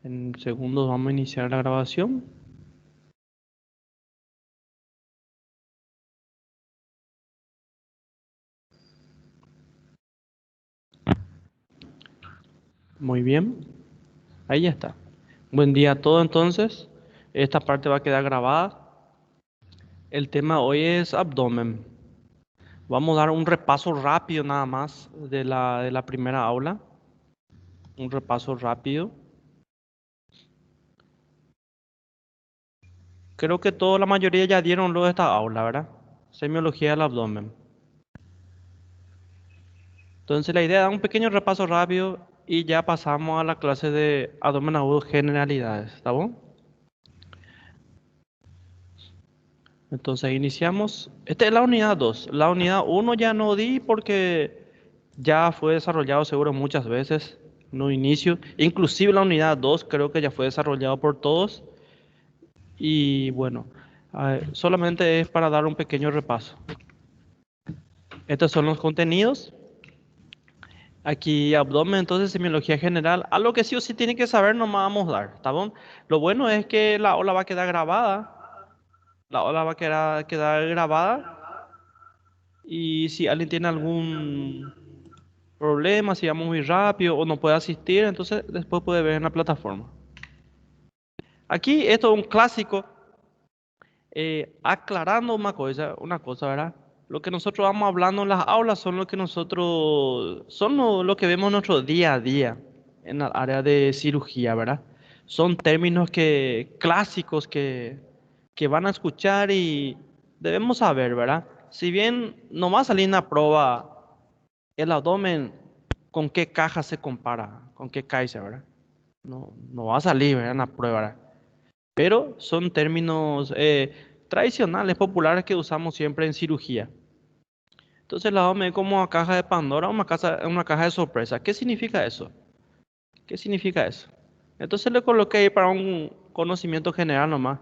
En segundos vamos a iniciar la grabación. Muy bien, ahí ya está. Buen día a todos entonces. Esta parte va a quedar grabada. El tema hoy es abdomen. Vamos a dar un repaso rápido nada más de la primera aula. Un repaso rápido. Creo que toda la mayoría ya dieron lo de esta aula, ¿verdad? Semiología del abdomen. Entonces la idea es dar un pequeño repaso rápido y ya pasamos a la clase de abdomen agudo generalidades, ¿está bien? Entonces iniciamos. Esta es la unidad 2. La unidad uno ya no di porque ya fue desarrollado seguro muchas veces. No inicio. Inclusive la unidad 2 creo que ya fue desarrollado por todos. Y bueno, solamente es para dar un pequeño repaso. Estos son los contenidos. Aquí abdomen, entonces semiología general. Algo que sí o sí tiene que saber nomás vamos a dar, ¿está bien? Lo bueno es que la ola va a quedar grabada. La ola va a quedar grabada. Y si alguien tiene algún problema, si vamos muy rápido o no puede asistir, entonces después puede ver en la plataforma. Aquí esto es un clásico, aclarando una cosa, ¿verdad? Lo que nosotros vamos hablando en las aulas son lo que nosotros, son lo que vemos en nuestro día a día en la área de cirugía, ¿verdad? Son términos clásicos que van a escuchar y debemos saber, ¿verdad? Si bien no va a salir en la prueba el abdomen, ¿con qué caja se compara? ¿Con qué Kaiser, verdad? No va a salir, ¿verdad? En la prueba, ¿verdad? Pero son términos tradicionales, populares que usamos siempre en cirugía. Entonces la abdomen es como una caja de Pandora, una caja de sorpresa. ¿Qué significa eso? ¿Qué significa eso? Entonces le coloqué ahí para un conocimiento general nomás,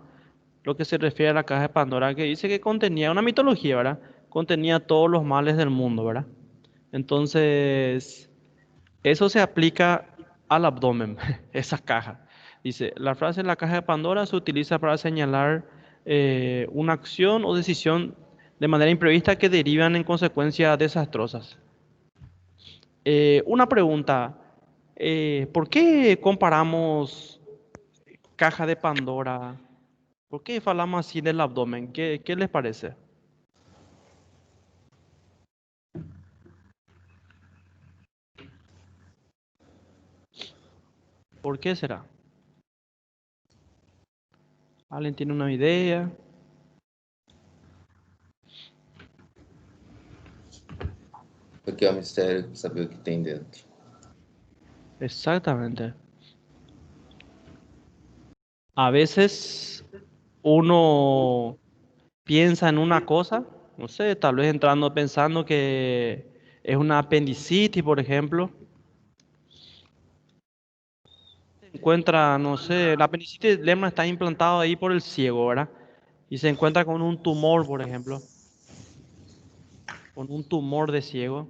lo que se refiere a la caja de Pandora, que dice que contenía una mitología, ¿verdad? Contenía todos los males del mundo, ¿verdad? Entonces, eso se aplica al abdomen, esa caja. Dice, la frase en la caja de Pandora se utiliza para señalar una acción o decisión de manera imprevista que derivan en consecuencias desastrosas. Una pregunta, ¿por qué comparamos caja de Pandora? ¿Por qué hablamos así del abdomen? ¿Qué les parece? ¿Por qué será? ¿Alguien tiene una idea? Porque é um mistério saber o que tem dentro. Exactamente. A veces uno piensa en una cosa, no sé, tal vez entrando pensando que es una apendicitis, por ejemplo, encuentra, no sé, la apendicitis el lemma está implantado ahí por el ciego, ¿verdad? Y se encuentra con un tumor, por ejemplo, con un tumor de ciego.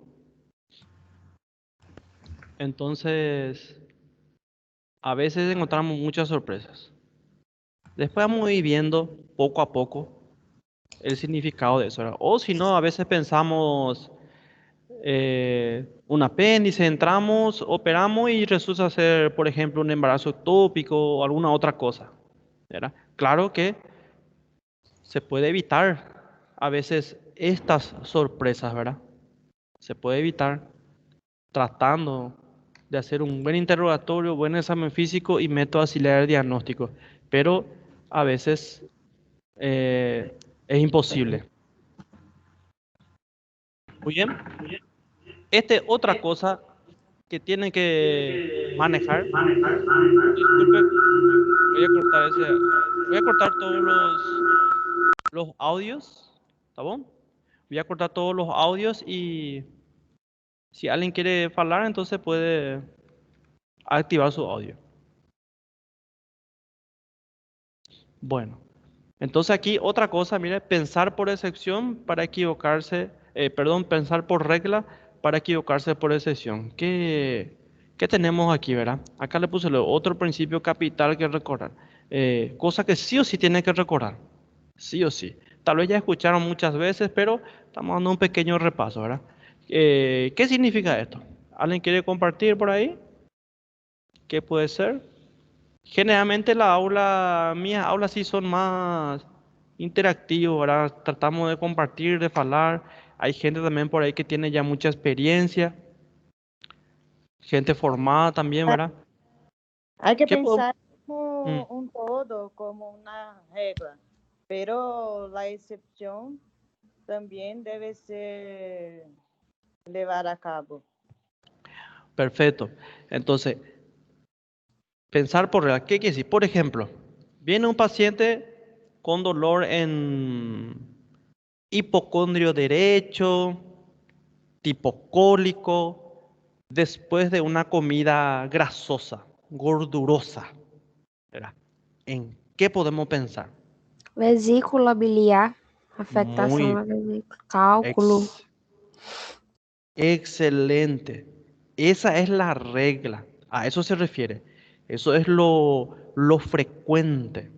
Entonces, a veces encontramos muchas sorpresas. Después vamos a ir viendo poco a poco el significado de eso, ¿verdad? O si no, a veces pensamos un apéndice, entramos, operamos y resulta ser, por ejemplo, un embarazo ectópico o alguna otra cosa, ¿verdad? Claro que se puede evitar a veces estas sorpresas, ¿verdad? Se puede evitar tratando de hacer un buen interrogatorio, buen examen físico y método auxiliar de diagnóstico, pero a veces es imposible. Muy bien, esta es otra cosa que tienen que manejar. Disculpe, voy a cortar voy a cortar todos los audios, ¿está bien? Voy a cortar todos los audios y si alguien quiere hablar, entonces puede activar su audio. Bueno, entonces aquí otra cosa, mire, pensar por excepción para equivocarse, perdón, pensar por regla para equivocarse por excepción. ¿Qué ¿Qué tenemos aquí, verdad? Acá le puse otro principio capital que recordar. Cosa que sí o sí tiene que recordar. Sí o sí. Tal vez ya escucharon muchas veces, pero estamos dando un pequeño repaso, ¿verdad? ¿Qué significa esto? ¿Alguien quiere compartir por ahí? ¿Qué puede ser? Generalmente mis aulas sí son más interactivos, ¿verdad? Tratamos de compartir, de hablar. Hay gente también por ahí que tiene ya mucha experiencia, gente formada también, ¿verdad? Hay que ¿Qué podemos? pensar como un todo, como una regla, pero la excepción también debe ser llevada a cabo. Perfecto. Entonces, pensar por regla. ¿Qué quiere decir? Por ejemplo, viene un paciente con dolor en hipocondrio derecho, tipo cólico, después de una comida grasosa, gordurosa, ¿verdad? ¿En qué podemos pensar? Vesícula biliar, afectação Muy da vesícula, cálculo. ex- excelente. Esa es la regla. A eso se refiere. Eso es lo frecuente.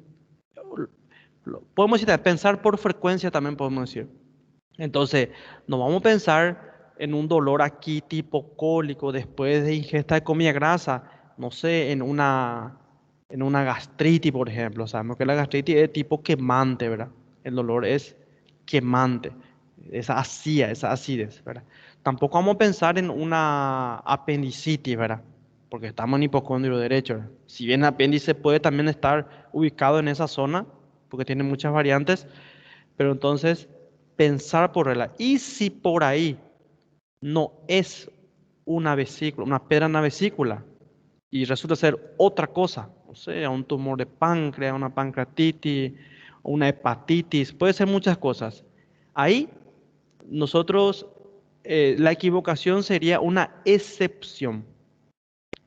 Podemos decir, pensar por frecuencia también podemos decir. Entonces, no vamos a pensar en un dolor aquí tipo cólico después de ingesta de comida grasa, no sé, en una gastritis, por ejemplo. Sabemos que la gastritis es tipo quemante, ¿verdad? El dolor es quemante, esa acidez, ¿verdad? Tampoco vamos a pensar en una apendicitis, ¿verdad? Porque estamos en hipocondrio derecho, ¿verdad? Si bien el apéndice puede también estar ubicado en esa zona, porque tiene muchas variantes, pero entonces pensar por regla. Y si por ahí no es una vesícula, una piedra en la vesícula, y resulta ser otra cosa, o sea, un tumor de páncreas, una pancreatitis, una hepatitis, puede ser muchas cosas. Ahí nosotros, la equivocación sería una excepción.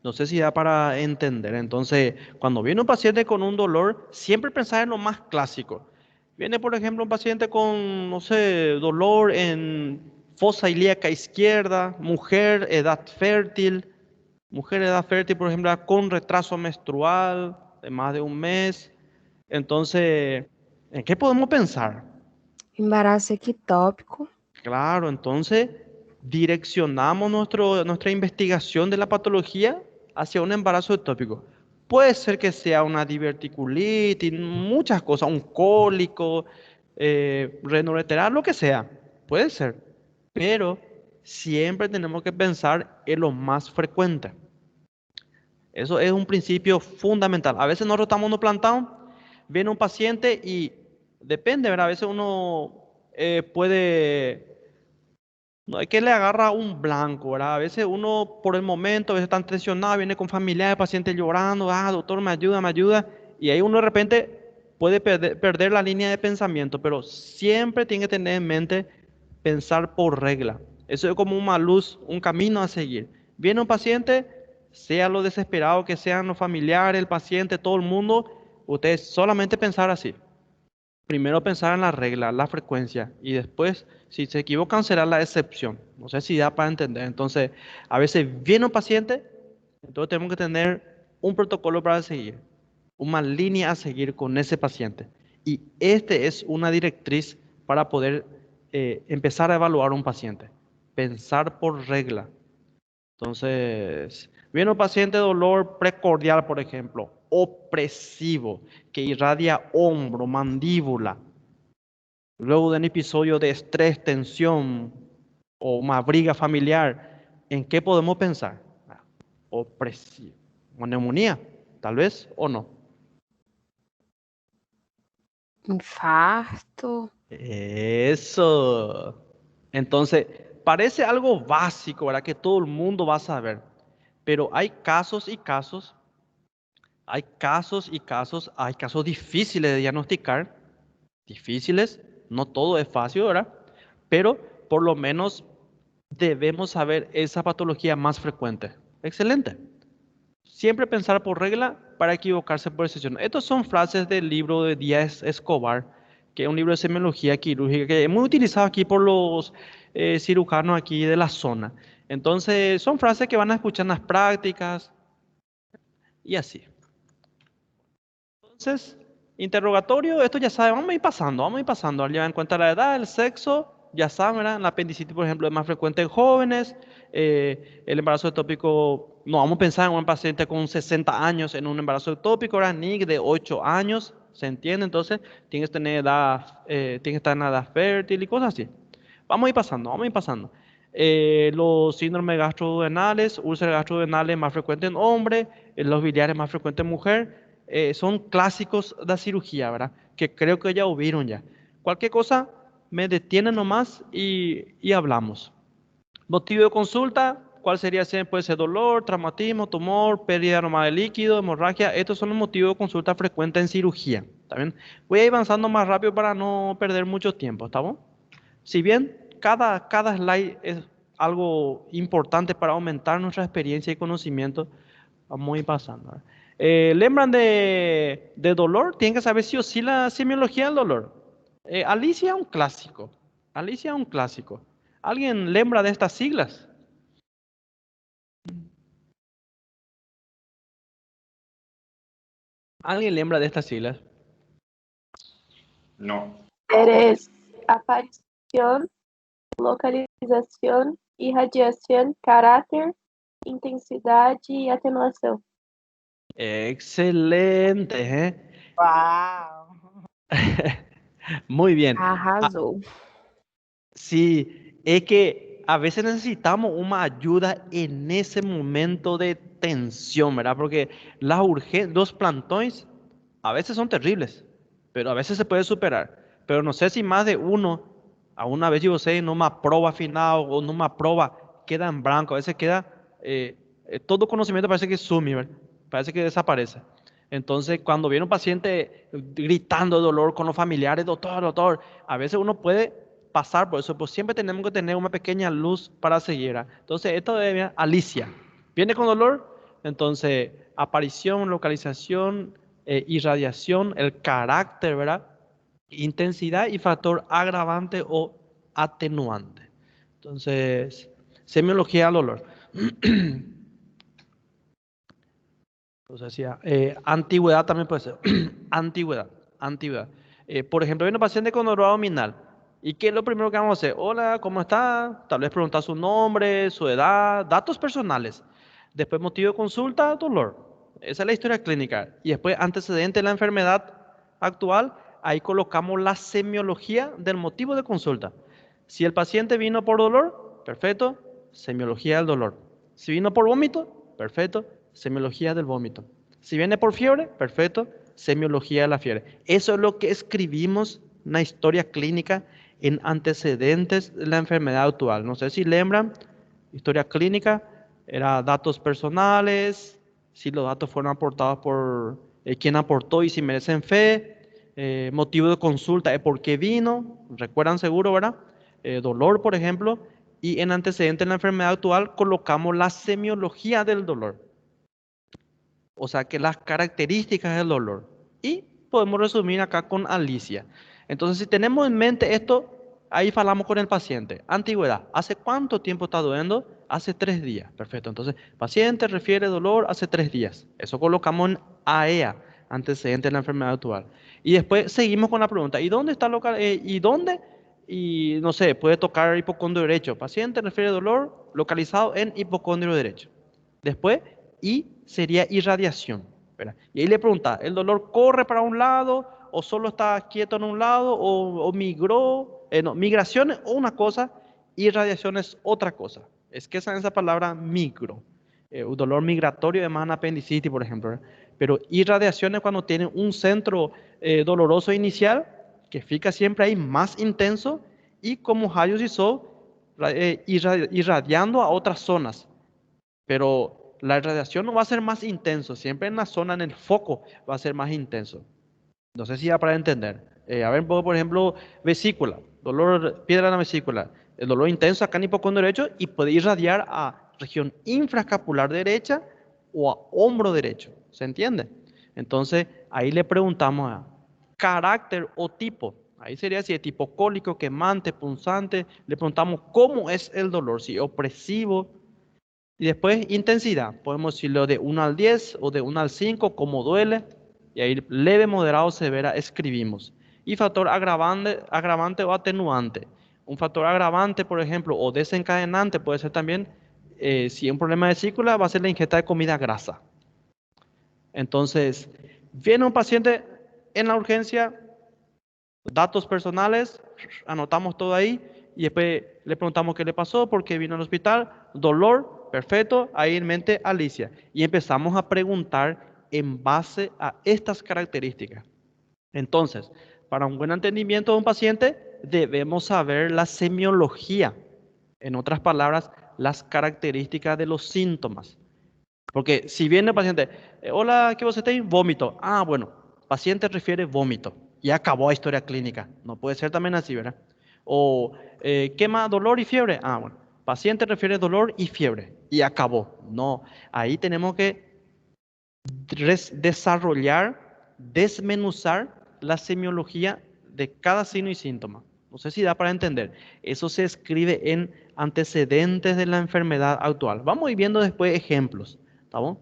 No sé si da para entender. Entonces, cuando viene un paciente con un dolor, siempre pensar en lo más clásico. Viene, por ejemplo, un paciente con, no sé, dolor en fosa ilíaca izquierda, mujer edad fértil, por ejemplo, con retraso menstrual de más de un mes. Entonces, ¿en qué podemos pensar? Embaraço ectópico, Claro, entonces direccionamos nuestra investigación de la patología hacia un embarazo ectópico. Puede ser que sea una diverticulitis, muchas cosas, un cólico, renal lo que sea, puede ser. Pero siempre tenemos que pensar en lo más frecuente. Eso es un principio fundamental. A veces nosotros estamos en un plantón, viene un paciente y depende, ¿verdad? A veces uno puede no hay que le agarra un blanco, ¿verdad? A veces uno por el momento, a veces está tensionado, viene con familiares, pacientes llorando, doctor, me ayuda. Y ahí uno de repente puede perder la línea de pensamiento, pero siempre tiene que tener en mente pensar por regla. Eso es como una luz, un camino a seguir. Viene un paciente, sea lo desesperado que sean los familiares, el paciente, todo el mundo, ustedes solamente pensar así. Primero pensar en la regla, la frecuencia, y después, si se equivocan, será la excepción. No sé si da para entender. Entonces, a veces viene un paciente, entonces tenemos que tener un protocolo para seguir, una línea a seguir con ese paciente. Y este es una directriz para poder empezar a evaluar un paciente. Pensar por regla. Entonces, viene un paciente de dolor precordial, por ejemplo, opresivo, que irradia hombro, mandíbula. Luego de un episodio de estrés, tensión o una briga familiar, ¿en qué podemos pensar? Opresivo. ¿O neumonía? Tal vez o no. infarto, Eso. Entonces, parece algo básico, ¿verdad? Que todo el mundo va a saber. Pero hay casos y casos, hay casos difíciles de diagnosticar, difíciles, no todo es fácil, ¿verdad? Pero por lo menos debemos saber esa patología más frecuente. Excelente. Siempre pensar por regla para equivocarse por excepción. Estas son frases del libro de Díaz Escobar, que es un libro de semiología quirúrgica que es muy utilizado aquí por los cirujanos aquí de la zona. Entonces, son frases que van a escuchar en las prácticas y así. Entonces, interrogatorio, esto ya saben, vamos a ir pasando. Al llevar en cuenta la edad, el sexo, ya saben, ¿verdad? La apendicitis, por ejemplo, es más frecuente en jóvenes. El embarazo ectópico, no vamos a pensar en un paciente con 60 años en un embarazo ectópico, ¿verdad? Ni de 8 años, ¿se entiende? Entonces, tiene que tener edad, tiene que estar en edad fértil y cosas así. Vamos a ir pasando, vamos a ir pasando. Los síndromes gastroduodenales, úlceras gastroduodenales más frecuentes en hombres, los biliares más frecuentes en mujer, son clásicos de la cirugía, ¿verdad? Que creo que ya hubieron ya. Cualquier cosa, me detienen nomás y hablamos. Motivo de consulta, ¿cuál sería? Puede ser dolor, traumatismo, tumor, pérdida normal de líquido, hemorragia. Estos son los motivos de consulta frecuentes en cirugía. ¿Está bien? Voy a ir avanzando más rápido para no perder mucho tiempo. ¿Estamos? Si bien cada slide es algo importante para aumentar nuestra experiencia y conocimiento, vamos a ir pasando. ¿Verdad? ¿Lembran de dolor? Tienen que saber sí o sí la semiología del dolor. Alicia es un clásico. Alicia es un clásico. ¿Alguien lembra de estas siglas? ¿Alguien lembra de estas siglas? No. Eres aparición, localización, irradiación, carácter, intensidad y atenuación. Excelente, ¿eh? Uau! Muy bien. Arrasou. Sí, es que a veces necesitamos una ayuda en ese momento de tensión, ¿verdad? Porque los plantones a veces son terribles, pero a veces se puede superar. Pero no sé si más de uno, a una vez yo sé, no me aprueba final o no me aprueba, queda en blanco, a veces queda, todo conocimiento parece que sumi, ¿verdad? Parece que desaparece. Entonces, cuando viene un paciente gritando de dolor con los familiares, doctor, doctor, a veces uno puede pasar por eso, pues siempre tenemos que tener una pequeña luz para seguir. ¿Ah? Entonces, esto es Alicia. Viene con dolor, entonces, aparición, localización, irradiación, el carácter, ¿verdad? Intensidad y factor agravante o atenuante. Entonces, semiología al dolor. Entonces decía, antigüedad también puede ser. Antigüedad, antigüedad. Por ejemplo, hay un paciente con dolor abdominal. ¿Y qué es lo primero que vamos a hacer? Hola, ¿cómo está? Tal vez preguntar su nombre, su edad, datos personales. Después, motivo de consulta, dolor. Esa es la historia clínica. Y después, antecedente de la enfermedad actual, ahí colocamos la semiología del motivo de consulta. Si el paciente vino por dolor, perfecto, semiología del dolor. Si vino por vómito, perfecto, semiología del vómito. Si viene por fiebre, perfecto, semiología de la fiebre. Eso es lo que escribimos en la historia clínica en antecedentes de la enfermedad actual. No sé si lembran, historia clínica, era datos personales, si los datos fueron aportados por quien aportó y si merecen fe, motivo de consulta es por qué vino, recuerdan seguro, ¿verdad? Dolor, por ejemplo, y en antecedentes de la enfermedad actual colocamos la semiología del dolor. O sea, que las características del dolor. Y podemos resumir acá con Alicia. Entonces, si tenemos en mente esto, ahí falamos con el paciente. Antigüedad. ¿Hace cuánto tiempo está doliendo? Hace 3 días. Perfecto. Entonces, paciente refiere dolor hace 3 días. Eso colocamos en AEA, antecedente de la enfermedad actual. Y después seguimos con la pregunta. ¿Y dónde está local? ¿Y dónde? Y no sé, puede tocar hipocondrio derecho. Paciente refiere dolor localizado en hipocondrio derecho. Después, y sería irradiación. ¿Verdad? Y ahí le pregunta, ¿el dolor corre para un lado o solo está quieto en un lado o migró? No, migración es una cosa, irradiación es otra cosa. Es que esa palabra micro. Un dolor migratorio es más en apendicitis, por ejemplo. ¿verdad? Pero irradiación es cuando tiene un centro doloroso inicial que fica siempre ahí más intenso y como Hayos hizo irradiando a otras zonas. Pero la irradiación no va a ser más intenso, siempre en la zona, en el foco, va a ser más intenso. No sé si ya para entender. A ver, por ejemplo, vesícula, dolor, piedra en la vesícula, el dolor intenso acá en hipocondrio derecho y puede irradiar a región infraescapular derecha o a hombro derecho. ¿Se entiende? Entonces, ahí le preguntamos a carácter o tipo. Ahí sería si es tipo cólico, quemante, punzante. Le preguntamos cómo es el dolor, si opresivo. Y después intensidad. Podemos decirlo de 1 al 10 o de 1 al 5, cómo duele. Y ahí leve, moderado, severa, escribimos. Y factor agravante o atenuante. Un factor agravante, por ejemplo, o desencadenante puede ser también, si es un problema de vesícula, va a ser la ingesta de comida grasa. Entonces, viene un paciente en la urgencia, datos personales, anotamos todo ahí y después le preguntamos qué le pasó, por qué vino al hospital, dolor, perfecto, ahí en mente Alicia. Y empezamos a preguntar en base a estas características. Entonces, para un buen entendimiento de un paciente, debemos saber la semiología. En otras palabras, las características de los síntomas. Porque si viene el paciente, hola, ¿qué vos estáis? Vómito. Ah, bueno, paciente refiere vómito. Y acabó la historia clínica. No puede ser también así, ¿verdad? O quema, dolor y fiebre. Ah, bueno, paciente refiere dolor y fiebre. Y acabó. No, ahí tenemos que desarrollar, desmenuzar la semiología de cada signo y síntoma. No sé si da para entender. Eso se escribe en antecedentes de la enfermedad actual. Vamos a ir viendo después ejemplos. ¿Estamos?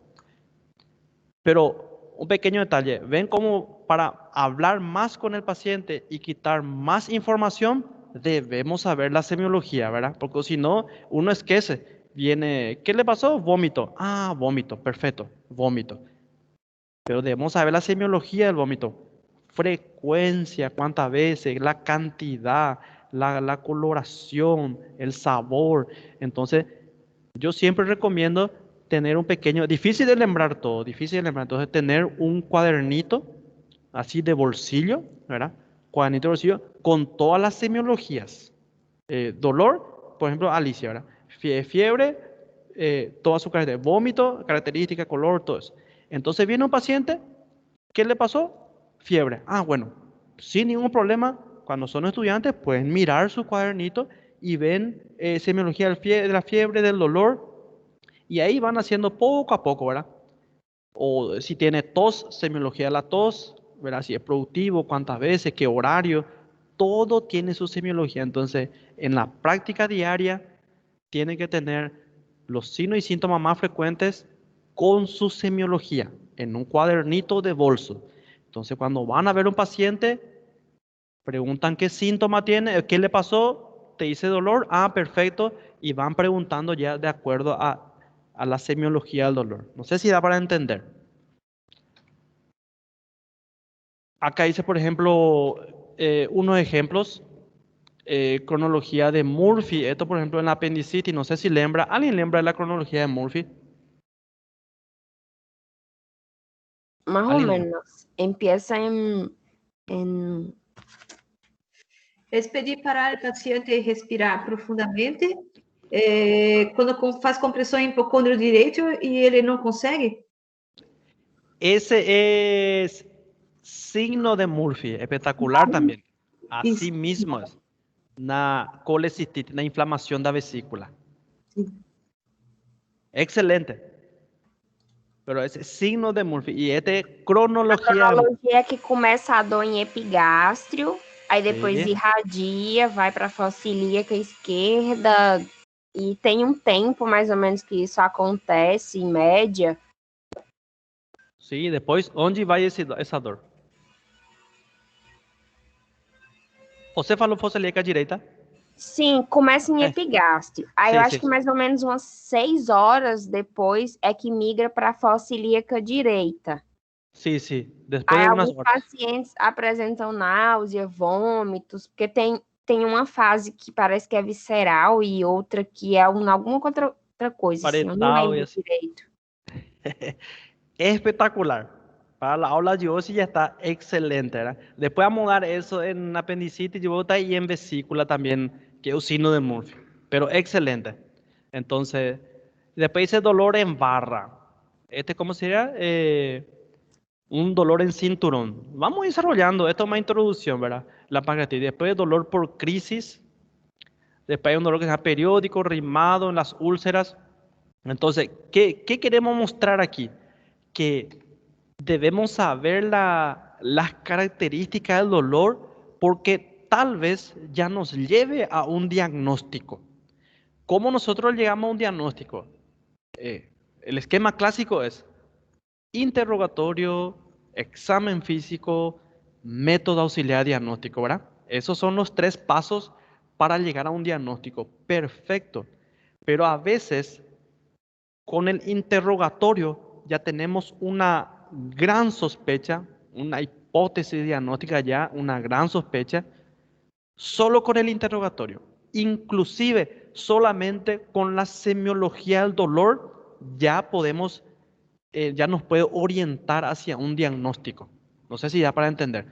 Pero un pequeño detalle. ¿Ven cómo para hablar más con el paciente y quitar más información debemos saber la semiología, ¿verdad? Porque si no, uno esquece. Viene, ¿qué le pasó? Vómito. Ah, vómito. Perfecto. Vómito. Pero debemos saber la semiología del vómito. Frecuencia, cuántas veces, la cantidad, la coloración, el sabor. Entonces, yo siempre recomiendo tener un pequeño, difícil de lembrar todo, difícil de lembrar. Entonces, tener un cuadernito así de bolsillo, ¿verdad? Cuadernito de bolsillo con todas las semiologías. Dolor, por ejemplo, Alicia, ¿verdad? Fiebre, todas sus características. Vómito, característica, color, todo eso. Entonces viene un paciente, ¿qué le pasó? Fiebre. Ah, bueno, sin ningún problema, cuando son estudiantes pueden mirar su cuadernito y ven semiología de la fiebre, del dolor, y ahí van haciendo poco a poco, ¿verdad? O si tiene tos, semiología de la tos, ¿verdad? Si es productivo, cuántas veces, qué horario, todo tiene su semiología. Entonces, en la práctica diaria, tiene que tener los signos y síntomas más frecuentes con su semiología en un cuadernito de bolso. Entonces, cuando van a ver un paciente, preguntan qué síntoma tiene, qué le pasó, te dice dolor, ah, perfecto, y van preguntando ya de acuerdo a la semiología del dolor. No sé si da para entender. Acá dice, por ejemplo, unos ejemplos, cronología de Murphy. Esto, por ejemplo, en la apendicitis, no sé si lembra, ¿alguien lembra de la cronología de Murphy? Más o ¿Alguien lembra? menos. Empieza en Es pedir para el paciente respirar profundamente quando faz compressão em hipocôndrio direito e ele não consegue? Ese es signo de Murphy, espectacular también. Así Isso. mismo es. Una colecistitis, una inflamación de la vesícula. Sim. Excelente. Pero es signo de Murphy. Y este a cronología. cronologia é que começa a dor em epigástrio, aí depois Sí. irradia, vai para a fossa ilíaca esquerda, e tem um tempo mais ou menos que isso acontece, em média. Sí, después, ¿dónde va esa dor? Você falou fossa ilíaca direita? Sim, começa em É. epigástrio. Aí eu Sim, acho sim, que sim. mais ou menos umas 6 horas depois é que migra para a fossa ilíaca direita. Sí, sí. Después Aí de unas alguns horas. pacientes apresentam náusea, vômitos, porque tem uma fase que parece que é visceral e outra que é alguma outra coisa, assim, eu não Parental y lembro así. direito. Espectacular. Para la aula de hoy sí ya está excelente, ¿verdad? Después vamos a dar eso en apendicitis y en vesícula también, que es un signo de Murphy. Pero excelente. Entonces, después dice dolor en barra. ¿Cómo sería? Un dolor en cinturón. Vamos desarrollando. Esto es una introducción, ¿verdad? La pancreatitis. Después dolor por crisis. Después hay un dolor que sea periódico, ritmado en las úlceras. Entonces, ¿qué queremos mostrar aquí? Que debemos saber las características del dolor porque tal vez ya nos lleve a un diagnóstico. ¿Cómo nosotros llegamos a un diagnóstico? El esquema clásico es interrogatorio, examen físico, método auxiliar diagnóstico, ¿verdad? Esos son los 3 pasos para llegar a un diagnóstico. Perfecto. Pero a veces, con el interrogatorio, ya tenemos una gran sospecha, una hipótesis diagnóstica ya, una gran sospecha, solo con el interrogatorio. Inclusive, solamente con la semiología del dolor, ya podemos ya nos puede orientar hacia un diagnóstico. No sé si da para entender.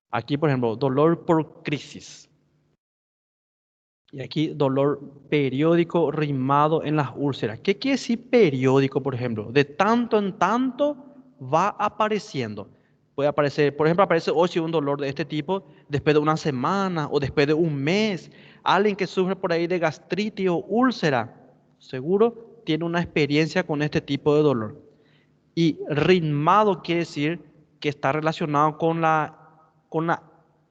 Aquí, por ejemplo, dolor por crisis. Y aquí, dolor periódico rimado en las úlceras. ¿Qué quiere decir periódico, por ejemplo? De tanto en tanto va apareciendo. Puede aparecer, por ejemplo, aparece hoy un dolor de este tipo después de una semana o después de un mes. Alguien que sufre por ahí de gastritis o úlcera, seguro tiene una experiencia con este tipo de dolor. Y ritmado quiere decir que está relacionado con la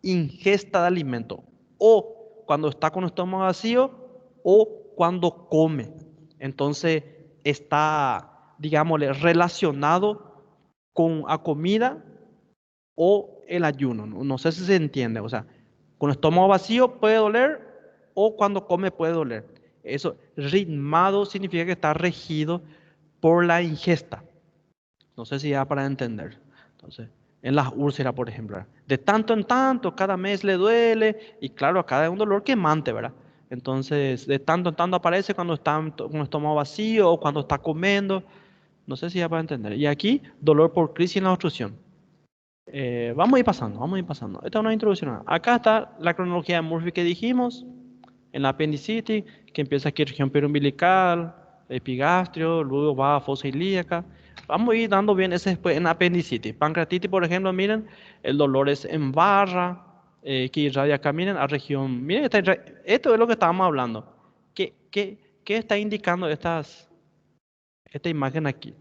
ingesta de alimento. O cuando está con el estómago vacío o cuando come. Entonces está, digámosle, relacionado con la comida o el ayuno. No sé si se entiende. O sea, con el estómago vacío puede doler o cuando come puede doler. Eso, ritmado significa que está regido por la ingesta. No sé si da para entender. Entonces, en las úlceras, por ejemplo, de tanto en tanto, cada mes le duele, y claro, acá es un dolor quemante, ¿verdad? Entonces, de tanto en tanto aparece cuando está con el estómago vacío o cuando está comiendo. No sé si da para entender. Y aquí, dolor por crisis en la obstrucción. Vamos a ir pasando, vamos a ir pasando. Esta es una introducción. Acá está la cronología de Murphy que dijimos, en la apendicitis, que empieza aquí región periumbilical, epigastrio, luego va a fosa ilíaca. Vamos a ir dando bien ese después en apendicitis. Pancreatitis, por ejemplo, miren, el dolor es en barra, que irradia acá, miren, a región. Miren, esto es lo que estábamos hablando. ¿Qué está indicando esta imagen aquí?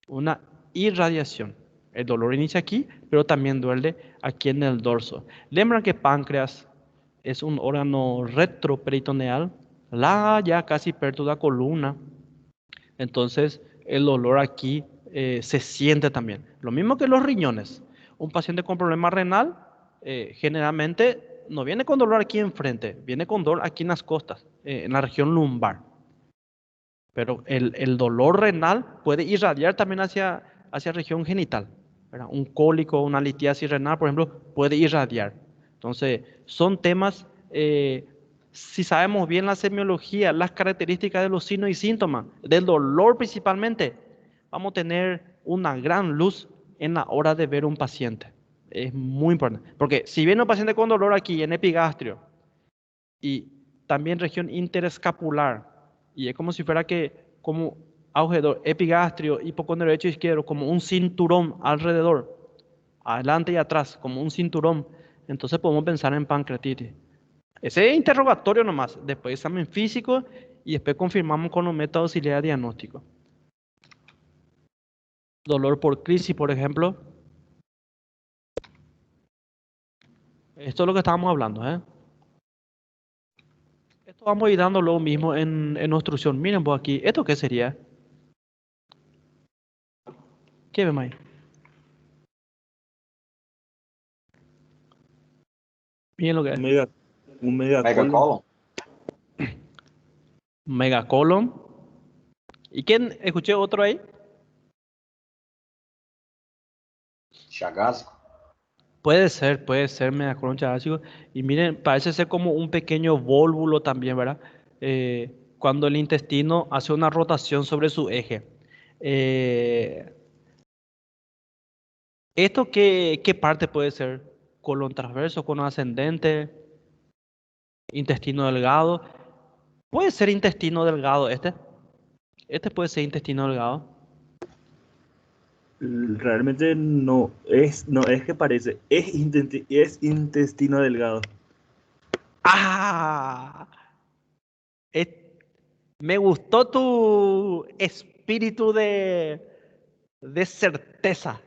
Una irradiación. El dolor inicia aquí, pero también duele aquí en el dorso. Lembran que páncreas es un órgano retroperitoneal, ya casi perto de la columna. Entonces, el dolor aquí se siente también. Lo mismo que los riñones. Un paciente con problema renal generalmente no viene con dolor aquí enfrente, viene con dolor aquí en las costas, en la región lumbar. Pero el dolor renal puede irradiar también hacia región genital, ¿verdad? Un cólico, una litiasis renal, por ejemplo, puede irradiar. Entonces, son temas, si sabemos bien la semiología, las características de los signos y síntomas, del dolor principalmente, vamos a tener una gran luz en la hora de ver un paciente. Es muy importante. Porque si viene un paciente con dolor aquí en epigastrio y también región interescapular, y es como si fuera como alrededor, epigastrio, hipocondrio derecho e izquierdo, como un cinturón alrededor, adelante y atrás, como un cinturón. Entonces podemos pensar en pancreatitis. Ese es interrogatorio nomás, después examen físico y después confirmamos con un método auxiliar diagnóstico. Dolor por crisis, por ejemplo. Esto es lo que estábamos hablando, ¿eh? Esto vamos a ir dando lo mismo en obstrucción. Miren pues aquí, ¿esto qué sería? ¿Qué ven ahí? Miren lo que es. Un megacolon. Megacolon. Megacolon. ¿Y quién escuché otro ahí? Chagasco. Puede ser megacolon chagásico. Y miren, parece ser como un pequeño vólvulo también, ¿verdad? Cuando el intestino hace una rotación sobre su eje. ¿Esto qué parte puede ser? ¿Colon transverso, colon ascendente, intestino delgado? ¿Puede ser intestino delgado este? Este puede ser intestino delgado. Realmente no es que parece, es intestino delgado. ¡Ah! Me gustó tu espíritu de certeza.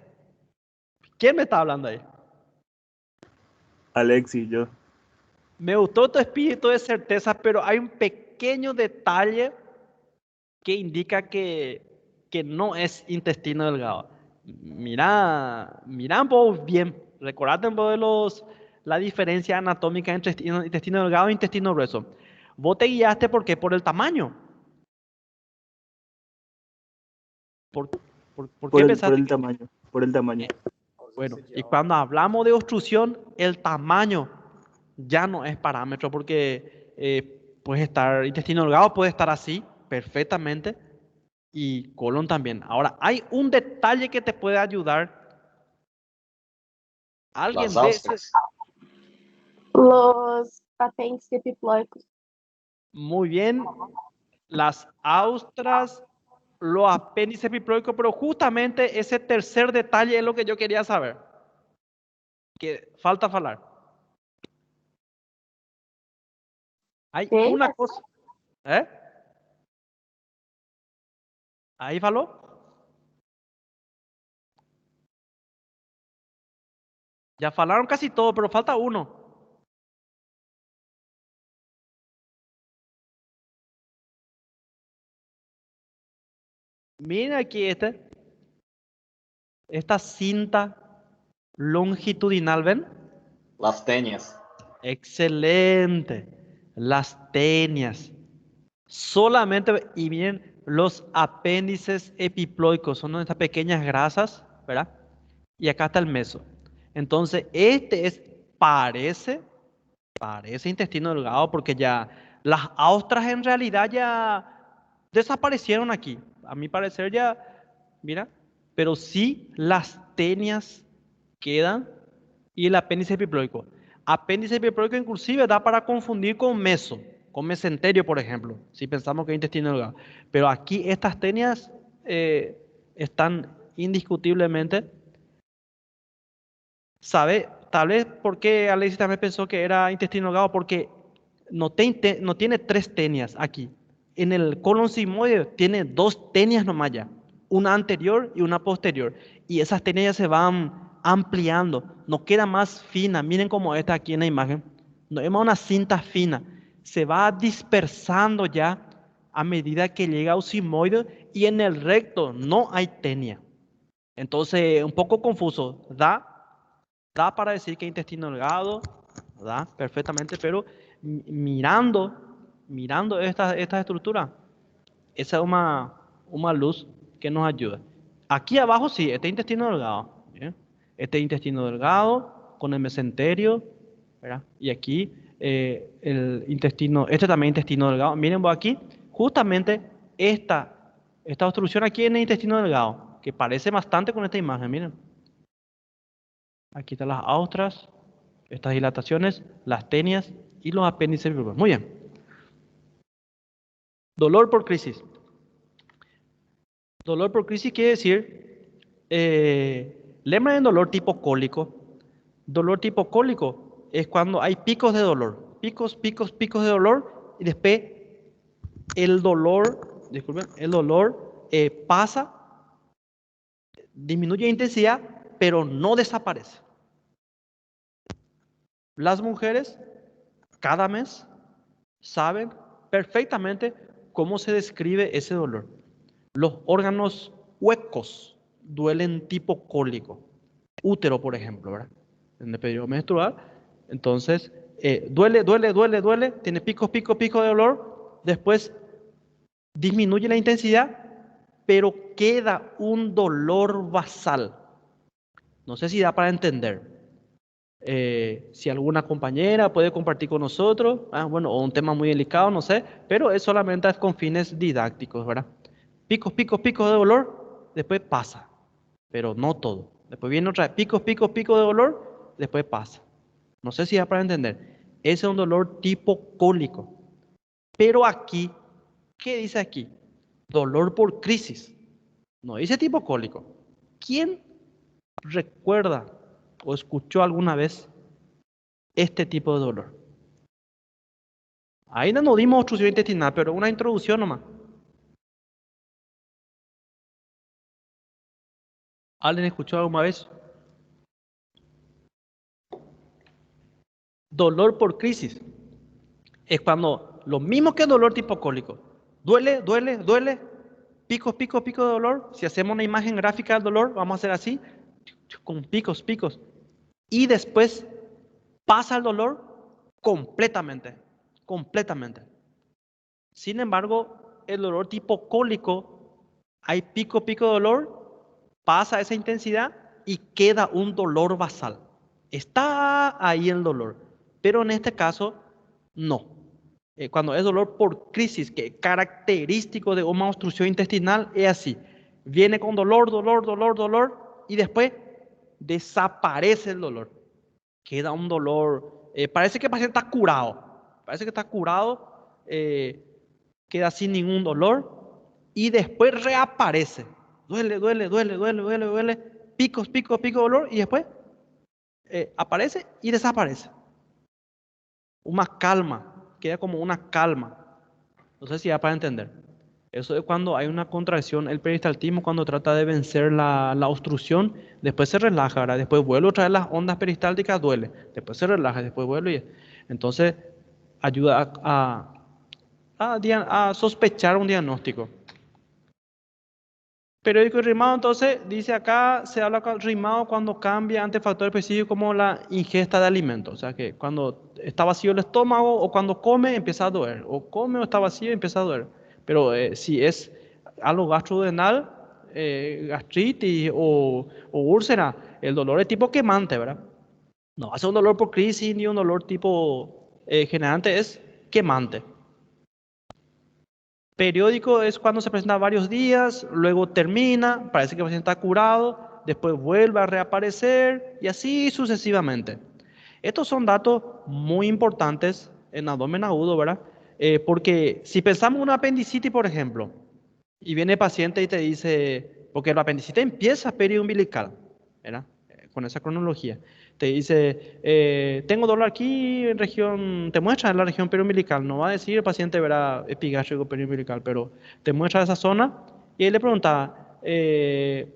¿Quién me está hablando ahí? Alexis, yo. Me gustó tu espíritu de certeza, pero hay un pequeño detalle que indica que no es intestino delgado. Mira un poco bien, recordate un poco la diferencia anatómica entre intestino delgado e intestino grueso. Vos te guiaste ¿por qué? Por el tamaño. ¿Por qué Por pensaste? el tamaño. Por el tamaño. Bueno, y cuando hablamos de obstrucción, el tamaño ya no es parámetro porque puede estar, intestino delgado puede estar así perfectamente y colon también. Ahora, hay un detalle que te puede ayudar. ¿Alguien Las ve ese? austras. Los apêndices epiploicos. Muy bien, las austras, los apéndices epiploicos, pero justamente ese tercer detalle es lo que yo quería saber. Que falta hablar. Hay una Veias? cosa. ¿Eh? Ahí faló. Ya falaron casi todo, pero falta uno. Miren aquí esta cinta longitudinal, ¿ven? Las tenias. Excelente. Las tenias. Solamente, y miren, los apéndices epiploicos son estas pequeñas grasas, ¿verdad? Y acá está el meso. Entonces, parece intestino delgado porque ya las austras en realidad ya desaparecieron aquí. A mi parecer ya, mira, pero sí las tenias quedan y el apéndice epiploico. Apéndice epiploico inclusive da para confundir con mesenterio, por ejemplo, si pensamos que es intestino delgado. Pero aquí estas tenias están indiscutiblemente. ¿Sabe? Tal vez porque Alexis también pensó que era intestino delgado porque no tiene tres tenias aquí. En el colon sigmoide tiene dos tenias nomás ya, una anterior y una posterior. Y esas tenias ya se van ampliando, no queda más fina. Miren cómo está aquí en la imagen. No es más una cinta fina. Se va dispersando ya a medida que llega al sigmoide y en el recto no hay tenia. Entonces, un poco confuso. Da para decir que intestino delgado, da perfectamente, pero mirando esta estructura, esa es una luz que nos ayuda. Aquí abajo sí, este intestino delgado, ¿bien? Este intestino delgado con el mesenterio, ¿verdad? Y aquí el intestino, este también intestino delgado. Miren vos aquí, justamente esta obstrucción aquí en el intestino delgado, que parece bastante con esta imagen, miren. Aquí están las austras, estas dilataciones, las tenias y los apéndices. Muy bien. Dolor por crisis. Dolor por crisis quiere decir, lembra en dolor tipo cólico. Dolor tipo cólico es cuando hay picos de dolor. Picos de dolor y después el dolor, disculpen, el dolor pasa, disminuye de intensidad, pero no desaparece. Las mujeres cada mes saben perfectamente cómo se describe ese dolor. Los órganos huecos duelen tipo cólico. Útero, por ejemplo, ¿verdad? En el periodo menstrual. Entonces, duele, tiene pico de dolor. Después disminuye la intensidad, pero queda un dolor basal. No sé si da para entender. Si alguna compañera puede compartir con nosotros, bueno, o un tema muy delicado, no sé, pero es solamente con fines didácticos, ¿verdad? Picos de dolor, después pasa, pero no todo. Después viene otra vez, picos de dolor, después pasa. No sé si da para entender. Ese es un dolor tipo cólico. Pero aquí, ¿qué dice aquí? Dolor por crisis. No dice tipo cólico. ¿Quién recuerda o escuchó alguna vez este tipo de dolor? Ahí no nos dimos obstrucción intestinal, pero una introducción nomás. ¿Alguien escuchó alguna vez Dolor por crisis es cuando lo mismo que dolor tipo cólico. Duele, duele, duele. Picos, pico, pico de dolor. Si hacemos una imagen gráfica del dolor, vamos a hacer así, con picos, picos. Y después pasa el dolor completamente, completamente. Sin embargo, el dolor tipo cólico, hay pico, pico de dolor, pasa esa intensidad y queda un dolor basal. Está ahí el dolor, pero en este caso no. Cuando es dolor por crisis, que es característico de una obstrucción intestinal, es así. Viene con dolor, dolor, dolor, dolor y después desaparece el dolor. Queda un dolor, parece que el paciente está curado, parece que está curado, queda sin ningún dolor y después reaparece. Duele, duele, duele, duele, duele, duele, picos, picos, picos de dolor y después aparece y desaparece. Una calma, queda como una calma. No sé si ya para entender. Eso es cuando hay una contracción, el peristaltismo cuando trata de vencer la obstrucción, después se relaja, ¿verdad? Después vuelve otra vez las ondas peristálticas, duele, después se relaja, después vuelve y entonces ayuda a sospechar un diagnóstico. Periódico y rimado, entonces, dice acá, se habla rimado cuando cambia ante factores específicos como la ingesta de alimentos. O sea que cuando está vacío el estómago o cuando come empieza a doler. O come o está vacío y empieza a doler. Pero si es algo gastrodenal, gastritis o úlcera, el dolor es tipo quemante, ¿verdad? No hace un dolor por crisis ni un dolor tipo generante, es quemante. Periódico es cuando se presenta varios días, luego termina, parece que el paciente está curado, después vuelve a reaparecer y así sucesivamente. Estos son datos muy importantes en abdomen agudo, ¿verdad? Porque si pensamos en una apendicitis, por ejemplo, y viene el paciente y te dice, porque la apendicitis empieza periumbilical, ¿verdad? Con esa cronología. Te dice, tengo dolor aquí en región, te muestra en la región periumbilical. No va a decir el paciente verá epigástrico periumbilical, pero te muestra esa zona. Y él le preguntaba, hay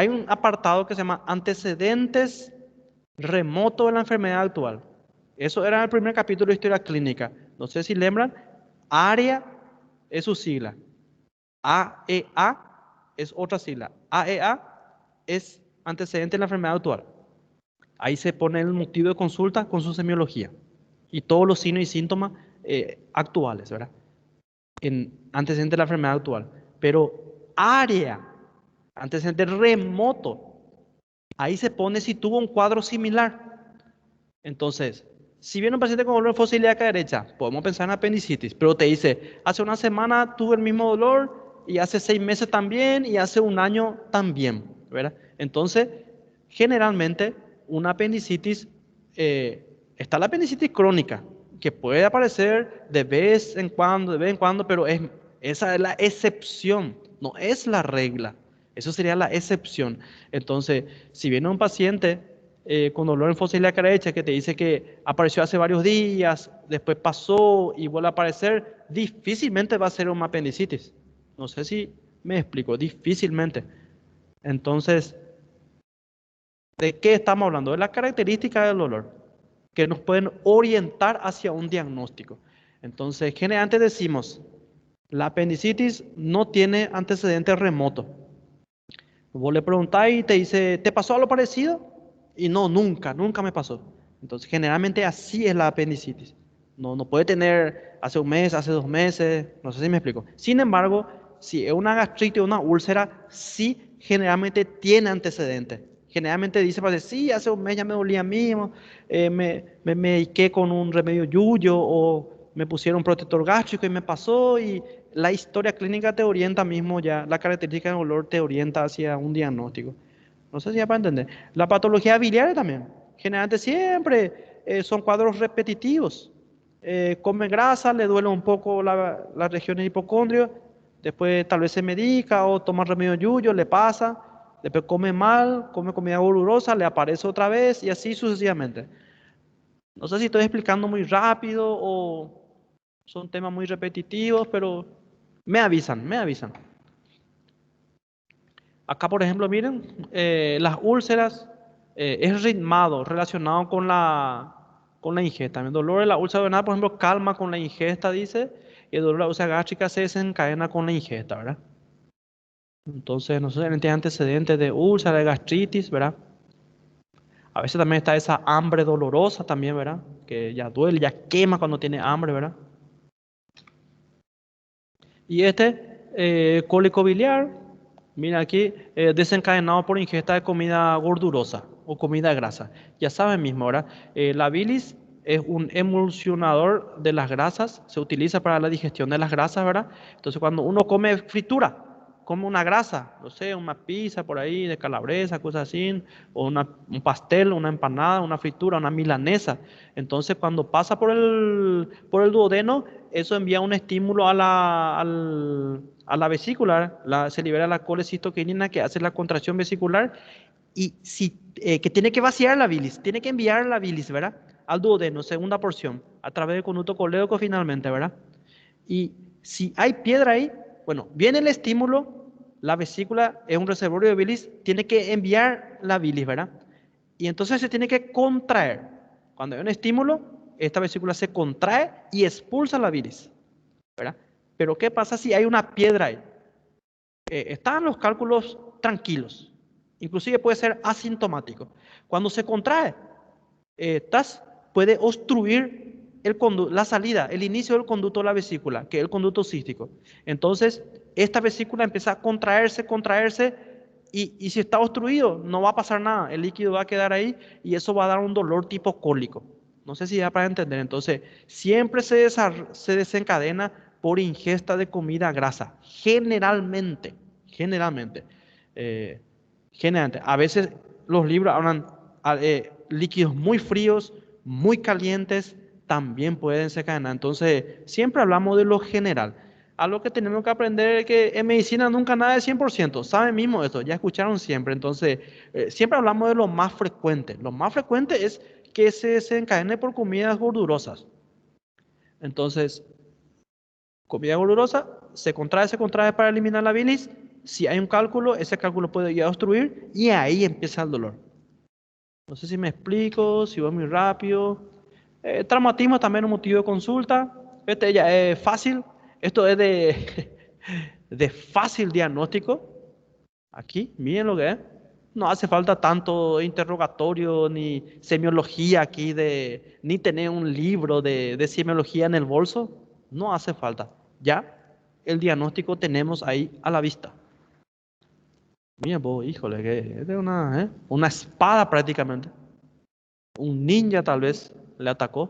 un apartado que se llama antecedentes remotos de la enfermedad actual. Eso era el primer capítulo de historia clínica. No sé si lembran, área es su sigla. AEA es otra sigla. AEA es antecedente de la enfermedad actual. Ahí se pone el motivo de consulta con su semiología y todos los signos y síntomas actuales, ¿verdad? En antecedente de la enfermedad actual. Pero área, antecedente remoto, ahí se pone si tuvo un cuadro similar. Entonces, si viene un paciente con dolor en fosa ilíaca derecha, podemos pensar en apendicitis, pero te dice, hace una semana tuve el mismo dolor y hace 6 meses también y hace un año también, ¿verdad? Entonces, generalmente, una apendicitis, está la apendicitis crónica, que puede aparecer de vez en cuando, pero esa es la excepción, no es la regla. Eso sería la excepción. Entonces, si viene un paciente con dolor en fosa ilíaca derecha que te dice que apareció hace varios días, después pasó y vuelve a aparecer, difícilmente va a ser una apendicitis. No sé si me explico, difícilmente. Entonces, ¿de qué estamos hablando? De la característica del dolor, que nos pueden orientar hacia un diagnóstico. Entonces, generalmente decimos, la apendicitis no tiene antecedentes remotos. Vos le preguntáis y te dice, ¿te pasó algo parecido? Y no, nunca, nunca me pasó. Entonces, generalmente así es la apendicitis. No puede tener hace un mes, hace 2 meses, no sé si me explico. Sin embargo, si es una gastritis o una úlcera, sí generalmente tiene antecedentes. Generalmente dice, pues, sí, hace un mes ya me dolía a mí, me mediqué con un remedio yuyo o me pusieron un protector gástrico y me pasó y la historia clínica te orienta mismo ya, la característica del dolor te orienta hacia un diagnóstico. No sé si ya para entender. La patología biliar también. Generalmente siempre son cuadros repetitivos. Come grasa, le duele un poco la región del hipocondrio, después tal vez se medica o toma remedio yuyo, le pasa, después come mal, come comida gordurosa, le aparece otra vez y así sucesivamente. No sé si estoy explicando muy rápido o son temas muy repetitivos, pero me avisan, me avisan. Acá, por ejemplo, miren, las úlceras es ritmado, relacionado con con la ingesta. El dolor de la úlcera duodenal, por ejemplo, calma con la ingesta, dice, y el dolor de la úlcera gástrica se desencadena con la ingesta, ¿verdad? Entonces, nosotros tiene antecedentes de úlcera, de gastritis, ¿verdad? A veces también está esa hambre dolorosa también, ¿verdad? Que ya duele, ya quema cuando tiene hambre, ¿verdad? Y cólico biliar, mira aquí, desencadenado por ingesta de comida gordurosa o comida grasa. Ya saben mismo, ¿verdad? La bilis es un emulsionador de las grasas, se utiliza para la digestión de las grasas, ¿verdad? Entonces cuando uno come fritura, come una grasa, no sé, una pizza por ahí de calabresa, cosas así, o un pastel, una empanada, una fritura, una milanesa. Entonces cuando pasa por el duodeno, eso envía un estímulo a a la vesícula, se libera la colecistoquinina que hace la contracción vesicular y que tiene que vaciar la bilis, tiene que enviar la bilis, ¿verdad? Al duodeno, segunda porción, a través del conducto colédoco finalmente, ¿verdad? Y si hay piedra ahí, bueno, viene el estímulo, la vesícula es un reservorio de bilis, tiene que enviar la bilis, ¿verdad? Y entonces se tiene que contraer. Cuando hay un estímulo, esta vesícula se contrae y expulsa la bilis, ¿verdad? Pero ¿qué pasa si hay una piedra ahí? Están los cálculos tranquilos, inclusive puede ser asintomático. Cuando se contrae, puede obstruir la salida, el inicio del conducto de la vesícula, que es el conducto cístico. Entonces, esta vesícula empieza a contraerse, y si está obstruido, no va a pasar nada, el líquido va a quedar ahí y eso va a dar un dolor tipo cólico. No sé si ya para entender. Entonces, siempre se desencadena por ingesta de comida grasa, generalmente. Generalmente. A veces los libros hablan líquidos muy fríos, muy calientes, también pueden desencadenar. Entonces, siempre hablamos de lo general. Algo que tenemos que aprender es que en medicina nunca nada es 100%. Saben mismo esto, ya escucharon siempre. Entonces, siempre hablamos de lo más frecuente. Lo más frecuente es que se desencadene por comidas gordurosas. Entonces, comida gordurosa, se contrae para eliminar la bilis. Si hay un cálculo, ese cálculo puede ir a obstruir y ahí empieza el dolor. No sé si me explico, si voy muy rápido. Traumatismo también un motivo de consulta. Este ya es fácil. Esto es de fácil diagnóstico. Aquí, miren lo que es. No hace falta tanto interrogatorio ni semiología aquí, ni tener un libro de semiología en el bolso. No hace falta. Ya el diagnóstico tenemos ahí a la vista. Mira, vos, híjole, que es de una espada prácticamente. Un ninja tal vez le atacó.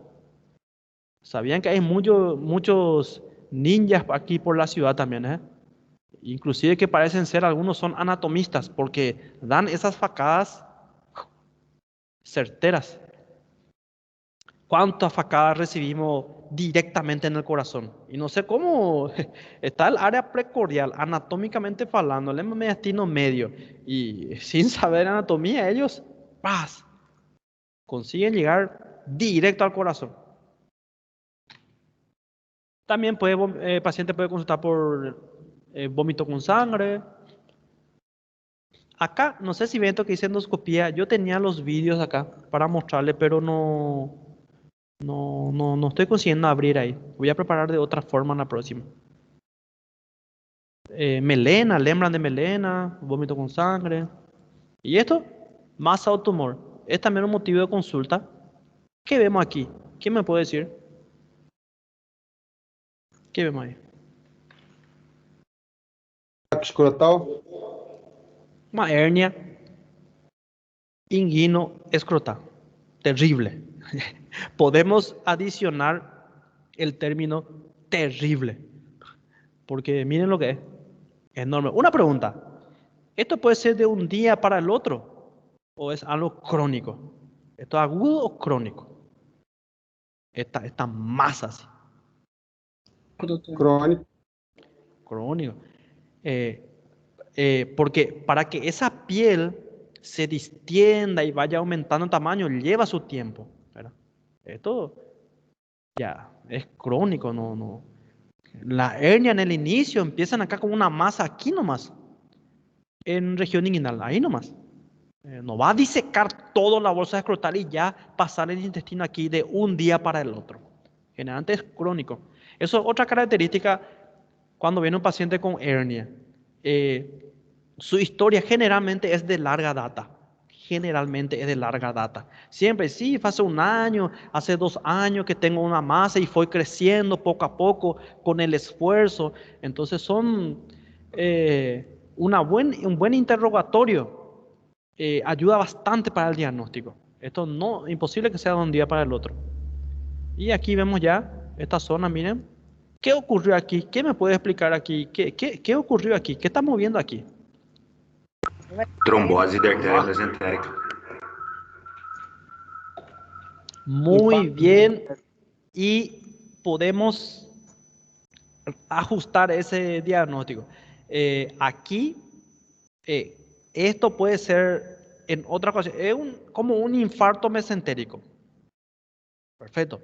Sabían que hay muchos ninjas aquí por la ciudad también, ¿eh? Inclusive que parecen ser, algunos son anatomistas porque dan esas facadas certeras. ¿Cuántas facadas recibimos directamente en el corazón? Y no sé cómo está el área precordial, anatómicamente hablando, el mediastino medio, y sin saber anatomía ellos, ¡paz!, consiguen llegar directo al corazón. También el paciente puede consultar por vómito con sangre. Acá, no sé si ven esto que hice endoscopía, yo tenía los vídeos acá para mostrarle, pero no estoy consiguiendo abrir ahí. Voy a preparar de otra forma en la próxima. Melena, lembran de melena, vómito con sangre. Y esto, masa o tumor. Es también un motivo de consulta. ¿Qué vemos aquí? ¿Quién me puede decir? ¿Qué vemos ahí? Escrotal. Una hernia inguino escrotal. Terrible. Podemos adicionar el término terrible. Porque miren lo que es. Enorme. Una pregunta. ¿Esto puede ser de un día para el otro? ¿O es algo crónico? ¿Esto es agudo o crónico? Esta masa así. Crônico. Crónico. Porque para que esa piel se distienda y vaya aumentando en tamaño, lleva su tiempo, ¿verdad? Esto ya es crónico, no. La hernia en el inicio empiezan acá con una masa aquí nomás, en región inguinal, ahí nomás. No va a disecar toda la bolsa escrotal y ya pasar el intestino aquí de un día para el otro. Generalmente es crónico. Eso es otra característica cuando viene un paciente con hernia. Su historia generalmente es de larga data. Generalmente es de larga data. Siempre, sí, fue hace un año, hace 2 años que tengo una masa y fue creciendo poco a poco con el esfuerzo. Entonces son un buen interrogatorio. Ayuda bastante para el diagnóstico. Esto no, imposible que sea de un día para el otro. Y aquí vemos ya esta zona, miren. ¿Qué ocurrió aquí? ¿Qué me puede explicar aquí? ¿Qué ocurrió aquí? ¿Qué estamos viendo aquí? Trombose de artéria mesentérica. Muy bien. Y podemos ajustar ese diagnóstico. Aquí, esto puede ser en otra cosa. Es como un infarto mesentérico. Perfecto.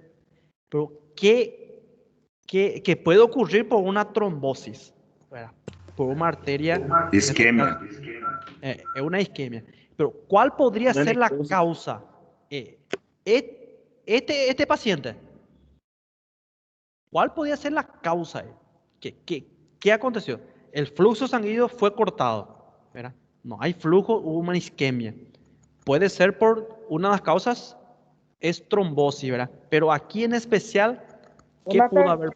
Pero ¿qué puede ocurrir por una trombosis? ¿Verdad? Por una arteria. Isquemia. Es una isquemia. Pero ¿cuál podría ser la causa? Este paciente, ¿cuál podría ser la causa? ¿Qué aconteció? El flujo sanguíneo fue cortado, ¿verdad? No hay flujo, hubo una isquemia. Puede ser por una de las causas, es trombosis, ¿verdad? Pero aquí en especial, ¿qué Una pudo haber?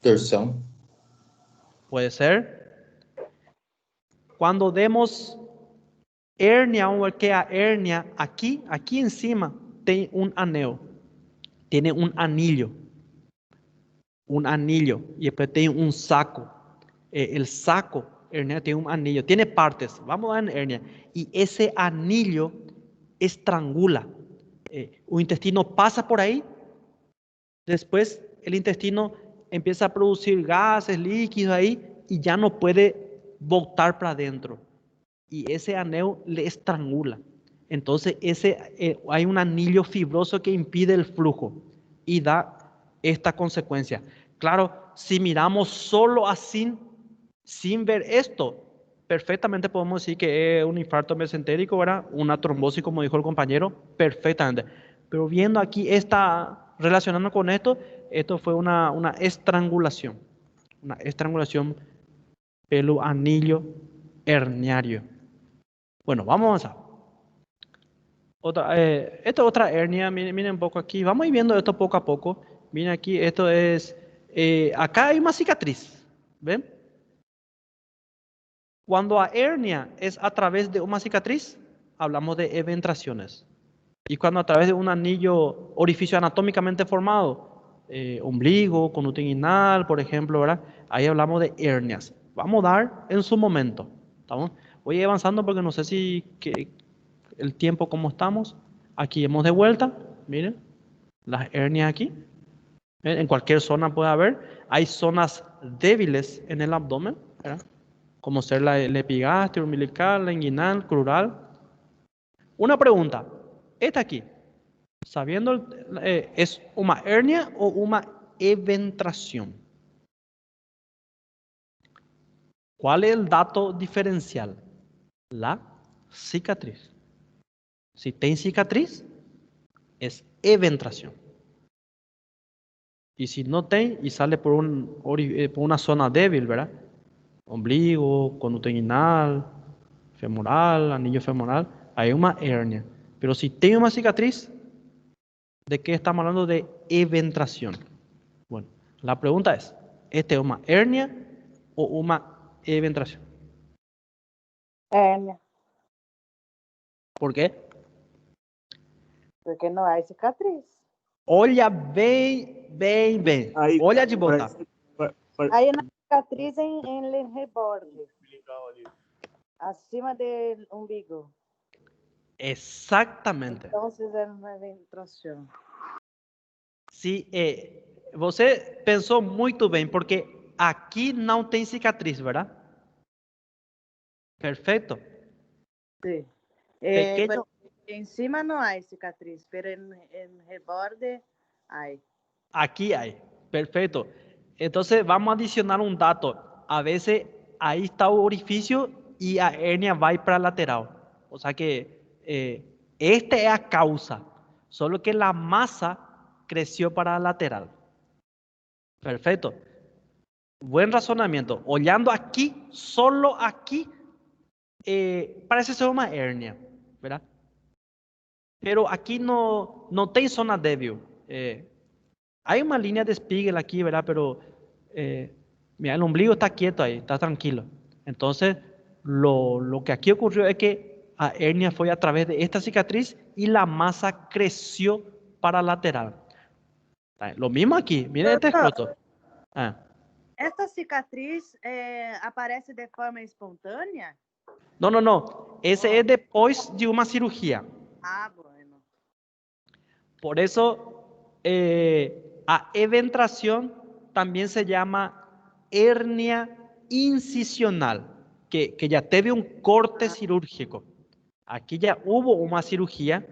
Torção. Puede ser. Cuando demos hernia o arquea hernia, aquí encima tiene un aneo, tiene un anillo, y después tiene un saco. El saco hernia tiene un anillo, tiene partes, vamos a dar en hernia, y ese anillo estrangula. Un intestino pasa por ahí, después el intestino empieza a producir gases, líquidos ahí, y ya no puede botar para adentro. Y ese aneo le estrangula. Entonces hay un anillo fibroso que impide el flujo y da esta consecuencia. Claro, si miramos solo así, sin ver esto, perfectamente podemos decir que es un infarto mesentérico, ¿verdad? Una trombosis, como dijo el compañero, perfectamente. Pero viendo aquí relacionando con esto fue una estrangulación. Una estrangulación pelo anillo herniario. Bueno, vamos a avanzar. Esta otra hernia, miren un poco aquí. Vamos a ir viendo esto poco a poco. Miren aquí, esto es... acá hay una cicatriz. ¿Ven? Cuando la hernia es a través de una cicatriz, hablamos de eventraciones. Y cuando a través de un anillo, orificio anatómicamente formado, ombligo, conducto inguinal, por ejemplo, ¿verdad? Ahí hablamos de hernias. Vamos a dar en su momento. ¿Estamos? Voy avanzando porque no sé si el tiempo como estamos. Aquí hemos de vuelta. Miren, las hernias aquí. En cualquier zona puede haber. Hay zonas débiles en el abdomen, ¿verdad? Como ser el epigastrio, umbilical, la inguinal, crural. Una pregunta. Esta aquí, sabiendo, ¿es una hernia o una eventración? ¿Cuál es el dato diferencial? La cicatriz. Si tiene cicatriz, es eventración. Y si no tiene y sale por una zona débil, ¿verdad? Ombligo, conducto inguinal, femoral, anillo femoral, hay una hernia. Pero si tiene una cicatriz, ¿de qué estamos hablando? De eventración. Bueno, la pregunta es, ¿este es una hernia o una eventración? Hernia, ¿Por qué? porque no hay cicatriz. Olha bem. Ahí, Olha de botar. Hay una cicatriz en el reborde, acima del umbigo. Exactamente. Entonces es una eventración. Sí, você pensou muito bem, porque aqui não tem cicatriz, ¿verdad? Perfecto. Sí. Pequeño. Pero encima no hay cicatriz, pero en el reborde hay. Aquí hay. Perfecto. Entonces vamos a adicionar un dato. A veces ahí está el orificio y la hernia va para lateral. O sea que este es a causa, solo que la masa creció para la lateral. Perfecto. Buen razonamiento. Olhando aquí, solo aquí, parece ser una hernia, ¿verdad? Pero aquí no tem zona débil. Hay una línea de Spiegel aquí, ¿verdad? Pero mira, el ombligo está quieto ahí, está tranquilo. Entonces, lo que aquí ocurrió es que la hernia fue a través de esta cicatriz y la masa creció para lateral. Lo mismo aquí, miren este escroto. Esta cicatriz aparece de forma espontânea? No. Ese es después de una cirugía. Ah, bueno. Por eso, a eventración también se llama hernia incisional, que ya teve un corte cirúrgico. Aquí ya hubo una cirugía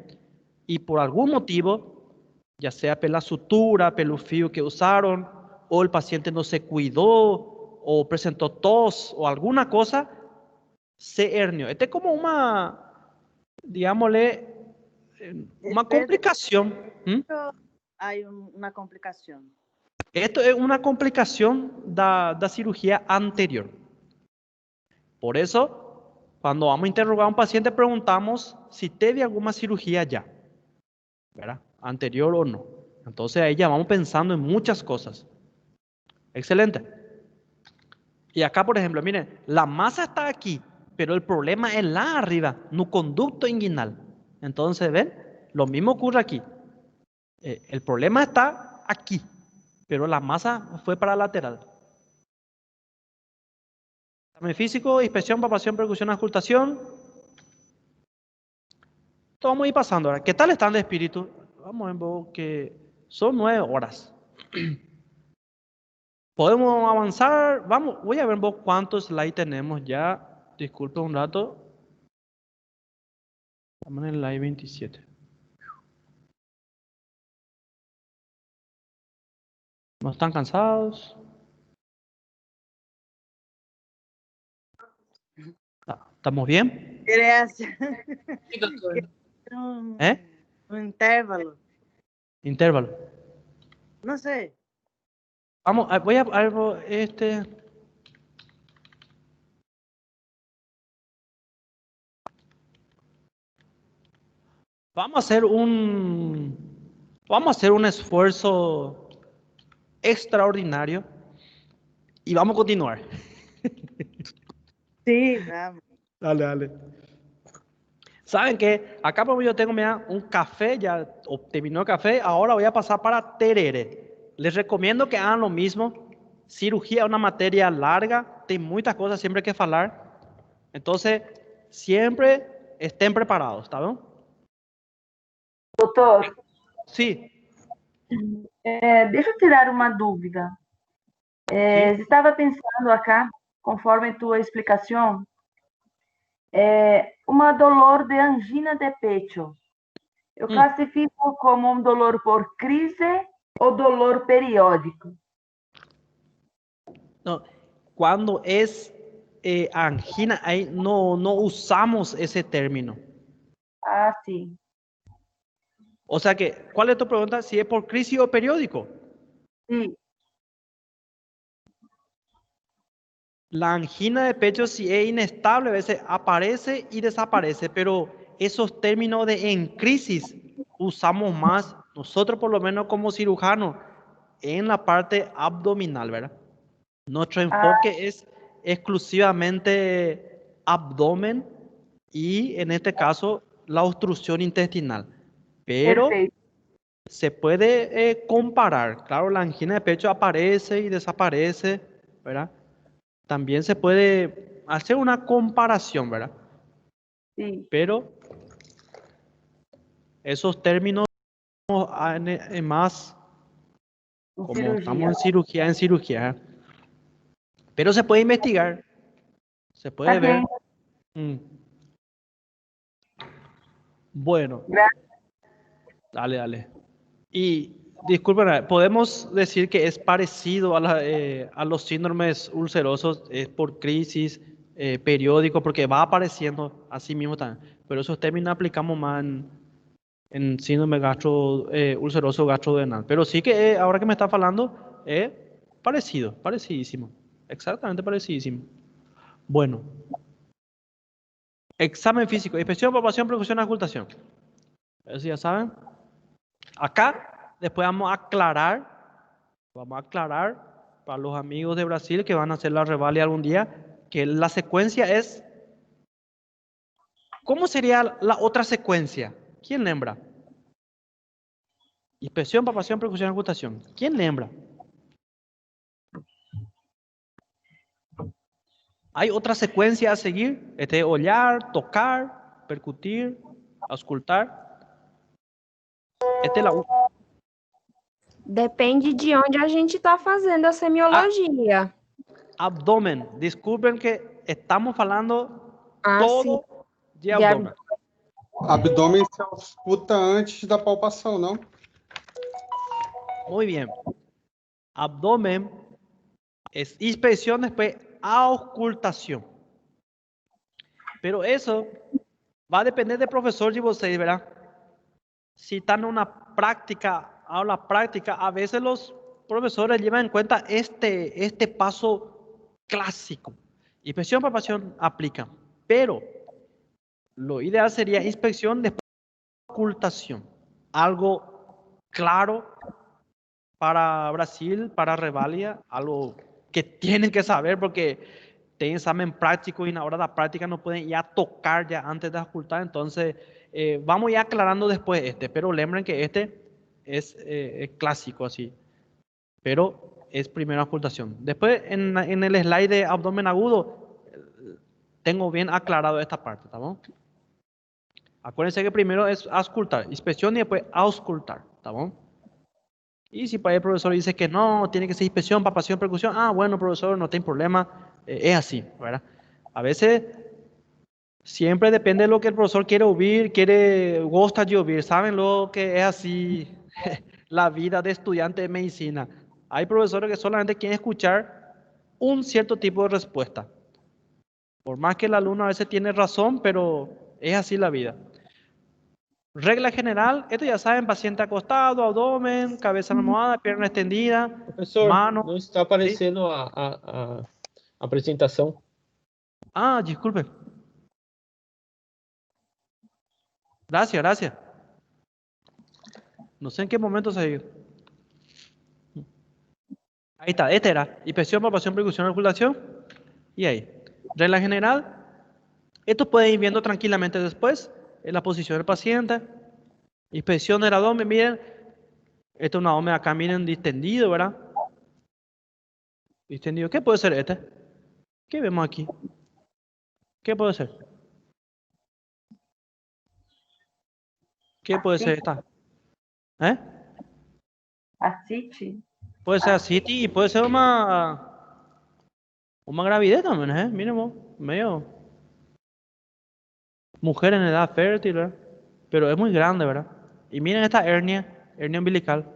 y por algún motivo, ya sea pela sutura, pelo fio que usaron, o el paciente no se cuidó, o presentó tos, o alguna cosa, se hernió. Este es como una, digámosle, una complicación. Hay una complicación. Esto es una complicación da cirugía anterior. Por eso, cuando vamos a interrogar a un paciente, preguntamos si teve alguna cirugía ya, ¿verdad? Anterior o no. Entonces ahí ya vamos pensando en muchas cosas. Excelente. Y acá, por ejemplo, miren, la masa está aquí, pero el problema es la arriba, no conducto inguinal. Entonces, ¿ven? Lo mismo ocurre aquí. El problema está aquí, pero la masa fue para lateral. Examen físico, inspección, palpación, percusión, auscultación. Todo vamos a ir pasando ahora. ¿Qué tal están de espíritu? Vamos a ver que son 9 horas. Podemos avanzar. Vamos, voy a ver vos cuántos slides tenemos ya. Disculpe un rato. Estamos en el slide 27. ¿No están cansados? ¿Estamos bien? Gracias. ¿Eh? Un intervalo. Intervalo. No sé. Vamos, voy a algo este. Vamos a hacer un esfuerzo extraordinario y vamos a continuar. Sí, vamos. Dale. ¿Saben qué? Acá por yo tengo un café, ya terminó el café, ahora voy a pasar para tereré. Les recomiendo que hagan lo mismo. Cirugía es una materia larga, tem muchas cosas siempre que hablar. Entonces, siempre estén preparados, ¿está bien? Doutor, Sí. deixa eu tirar uma dúvida. Estava pensando acá, conforme tua explicação, uma dolor de angina de pecho. Eu classifico como um dolor por crise ou dolor periódico? No, cuando es angina, ahí no usamos ese término. Ah, sim. O sea que, ¿cuál es tu pregunta? ¿Si es por crisis o periódico? Sim. La angina de pecho, si es inestable, a veces aparece y desaparece, pero esos términos de en crisis usamos más, nosotros por lo menos como cirujanos, en la parte abdominal, ¿verdad? Nuestro enfoque es exclusivamente abdomen y en este caso la obstrucción intestinal. Pero Perfeito. se puede comparar. Claro, la angina de pecho aparece y desaparece, ¿verdad? También se puede hacer una comparación, ¿verdad? Sí. Pero esos términos más como estamos en cirugía. Pero se puede investigar. Se puede ver. Bueno. Gracias. Dale. Y disculpen, podemos decir que es parecido a los síndromes ulcerosos, es por crisis periódico, porque va apareciendo así mismo también. pero esos términos aplicamos más en síndrome ulceroso gastrodenal. Pero sí que ahora que me está hablando, es parecido, parecidísimo. Exactamente parecidísimo. Bueno. Examen físico, inspección, palpación, percusión, auscultación. Eso ya saben. Acá, después vamos a aclarar para los amigos de Brasil que van a hacer la revalia algún día, que la secuencia es... ¿Cómo sería la otra secuencia? ¿Quién lembra? Inspección, palpación, percusión, auscultación. ¿Quién lembra? Hay otra secuencia a seguir. Olhar, tocar, percutir, auscultar. É la Depende de onde a gente está fazendo a semiologia. Abdômen. Desculpen que estamos falando Sim. de abdômen. Abdômen se ausculta antes da palpação, não? Muy bien. Abdômen es inspección, después auscultación. Pero eso va a depender del profesor de vocês, ¿verdad? Si están en una aula práctica, a veces los profesores llevan en cuenta este paso clásico. Inspección, palpación, aplican. Pero lo ideal sería inspección, después auscultación. Algo claro para Brasil, para revalia, algo que tienen que saber porque tienen examen práctico y en la hora de la práctica no pueden ya tocar ya antes de auscultar. Entonces, vamos ya aclarando después pero lembren que es clásico así. Pero es primera auscultación. Después, en el slide de abdomen agudo, tengo bien aclarado esta parte, ¿está bien? Acuérdense que primero es auscultar, inspección y después auscultar, ¿está bien? Y si para el profesor dice que no, tiene que ser inspección, palpación, percusión, bueno, profesor, no tiene problema, es así, ¿verdad? A veces, siempre depende de lo que el profesor quiere oír, gusta de oír, saben lo que es así, la vida de estudiante de medicina. Hay profesores que solamente quieren escuchar un cierto tipo de respuesta. Por más que el alumno a veces tiene razón, pero es así la vida. Regla general, esto ya saben, paciente acostado, abdomen, cabeza almohada, pierna extendida, Professor, mano. não está aparecendo a apresentação. Disculpe. Gracias. No sé en qué momento se dio. Ahí está, este era. Inspección, palpación, percusión, auscultación. Y ahí. Regla general. Esto pueden ir viendo tranquilamente después. En la posición del paciente. Inspección del abdomen, miren. Este es un abdomen acá, miren, distendido, ¿verdad? Distendido. ¿Qué puede ser este? ¿Qué vemos aquí? ¿Qué puede ser? ¿Qué puede ser esta? Ascite? Puede ser ascitis y puede ser una gravidez también, Miren, medio mujer en edad fértil, ¿verdad? Pero es muy grande, ¿verdad? Y miren esta hernia umbilical.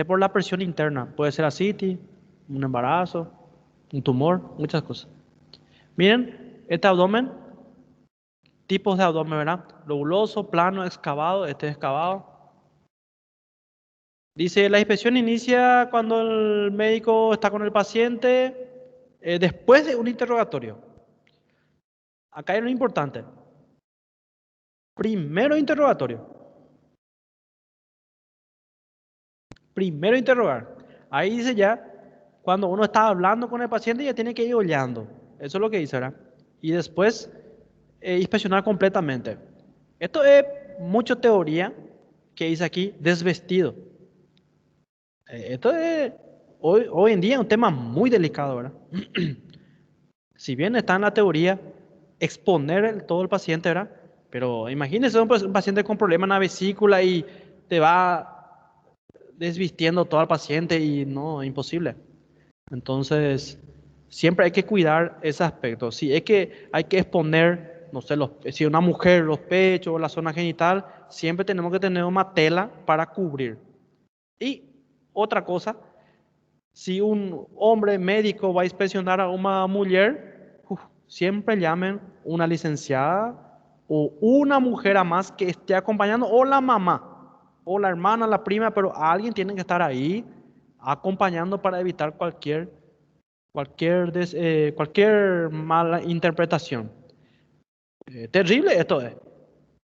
Por la presión interna. Puede ser ascitis, un embarazo, un tumor, muchas cosas. Miren, este abdomen, tipos de abdomen, ¿verdad? Lobuloso, plano, excavado, este es excavado. Dice, la inspección inicia cuando el médico está con el paciente después de un interrogatorio. Acá hay lo importante. Primero interrogatorio. Primero interrogar. Ahí dice ya, cuando uno está hablando con el paciente ya tiene que ir oleando. Eso es lo que dice, ¿verdad? Y después inspeccionar completamente. Esto es mucha teoría que dice aquí, desvestido. Esto es hoy en día un tema muy delicado, ¿verdad? Si bien está en la teoría exponer todo el paciente, ¿verdad? Pero imagínese un paciente con problema en la vesícula y te va desvistiendo todo al paciente y no, imposible. Entonces, siempre hay que cuidar ese aspecto. Si es que hay que exponer, no sé, si una mujer, los pechos o la zona genital, siempre tenemos que tener una tela para cubrir. Y otra cosa, si un hombre médico va a inspeccionar a una mujer, siempre llamen una licenciada, o una mujer a más que esté acompañando, o la mamá, o la hermana, la prima, pero alguien tiene que estar ahí acompañando para evitar cualquier mala interpretación. Terrible esto es,